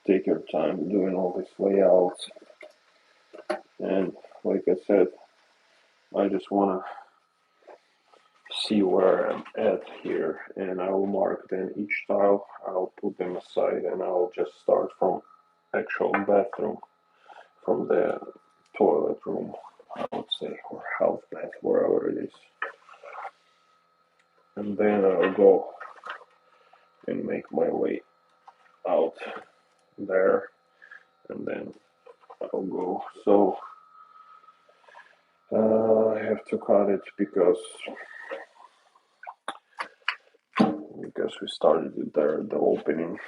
take your time doing all these layouts. And like I said, I just want to see where I'm at here, and I will mark then each tile. I'll put them aside, and I'll just start from actual bathroom, from the toilet room, I would say, or house bath, wherever it is. And then I'll go and make my way out there, and then I'll go. So I have to cut it because we started it there, the opening.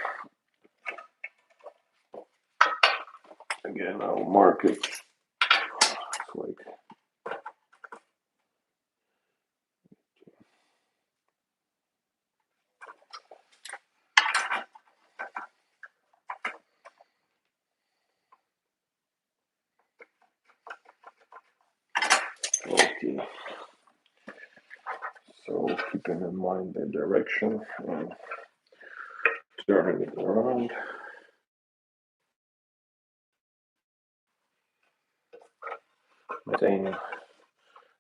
Again, I'll mark it. It's like okay. So keeping in mind the direction and turning it around.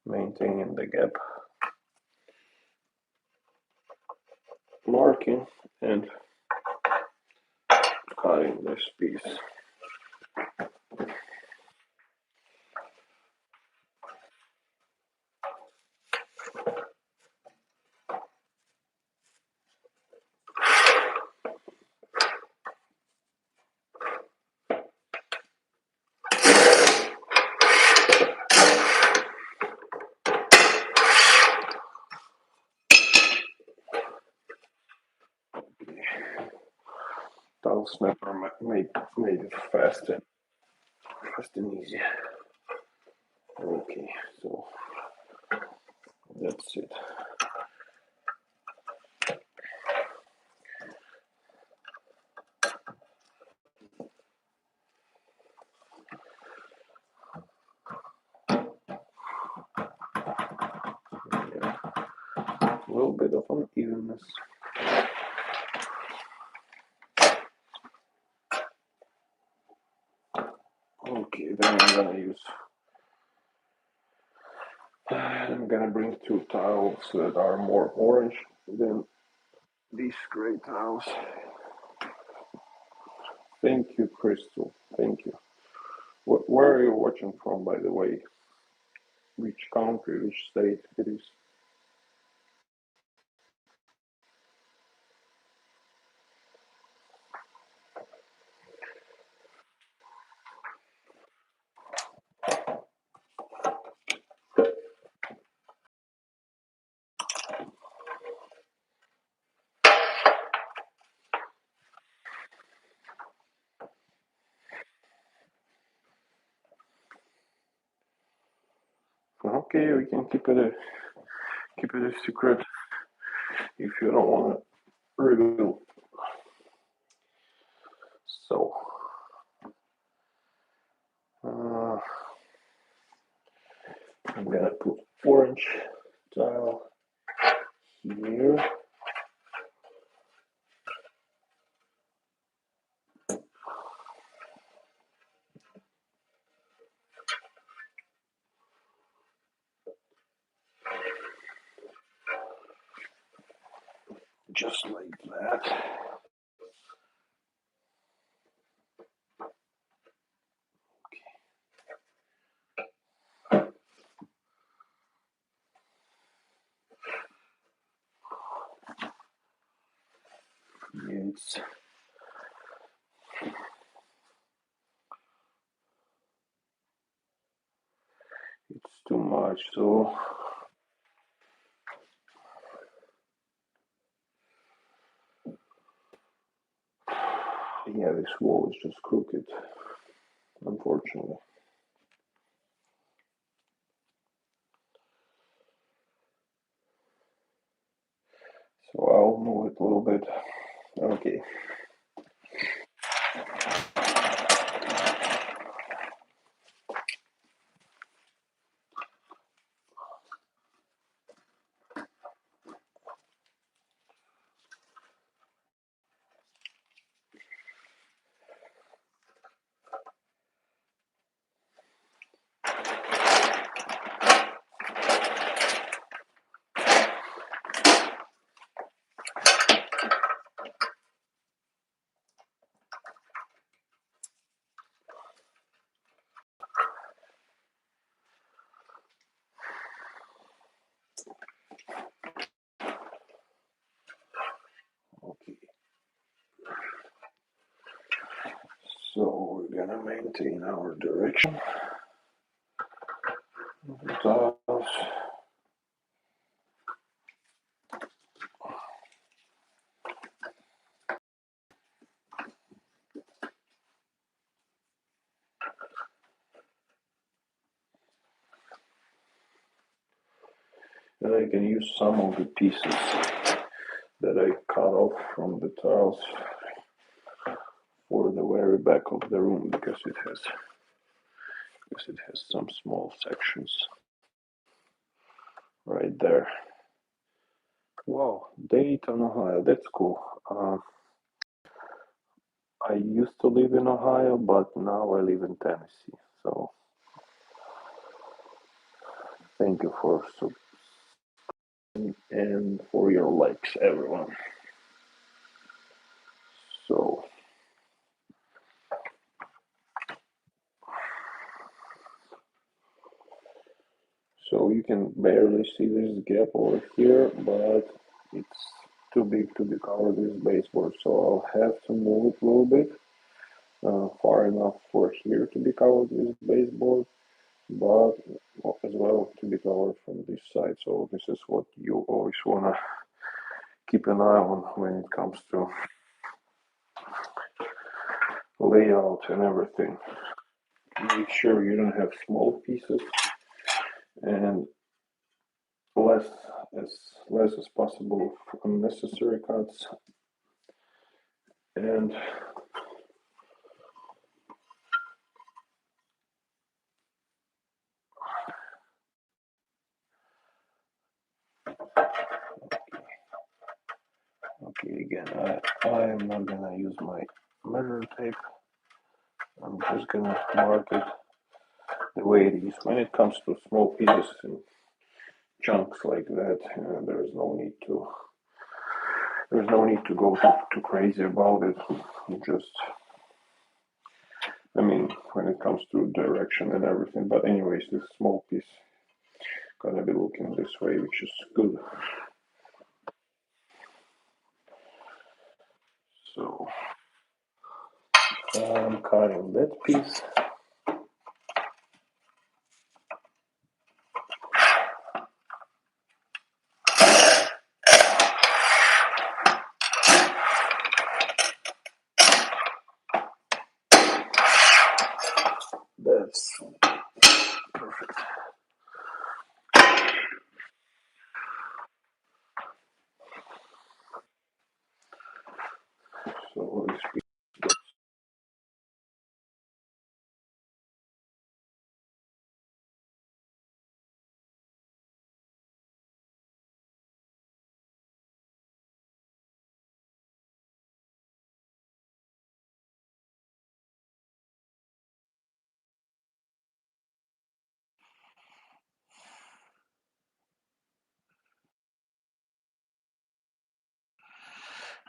Maintaining the gap. Marking and cutting this piece. Tile snapper made it fast and easy. Okay, so that's it. Yeah, a little bit of unevenness. Okay, then I'm gonna bring two tiles that are more orange than these gray tiles. Thank you, Crystal. Thank you. Where are you watching from, by the way? Which country, which state it is? Okay, we can keep it a secret if you don't want to reveal. So, uh, I'm gonna put orange tile here. Just like that. It's too much, so yeah, this wall is just crooked, unfortunately. So I'll move it a little bit. Okay. Okay. So we're gonna maintain our direction of the tiles. And I can use some of the pieces that I cut off from the tiles for the very back of the room because it has some small sections right there. Wow, Dayton, Ohio, that's cool. I used to live in Ohio, but now I live in Tennessee. So thank you for and for your likes, everyone. So So you can barely see this gap over here, but it's too big to be covered with baseboard. So I'll have to move it a little bit far enough for here to be covered with baseboard, but as well to be covered from this side. So this is what you always wanna keep an eye on when it comes to layout and everything. Make sure you don't have small pieces and less as possible of unnecessary cuts. And okay, again, I am not gonna use my measure tape. I'm just gonna mark it the way it is. When it comes to small pieces and chunks like that, there's no need to go too crazy about it. Just, I mean, when it comes to direction and everything. But anyways, this small piece gonna be looking this way, which is good. So I'm cutting that piece. That's perfect. So this piece.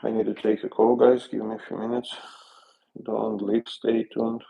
I need to take a call, guys. Give me a few minutes. Don't leave. Stay tuned.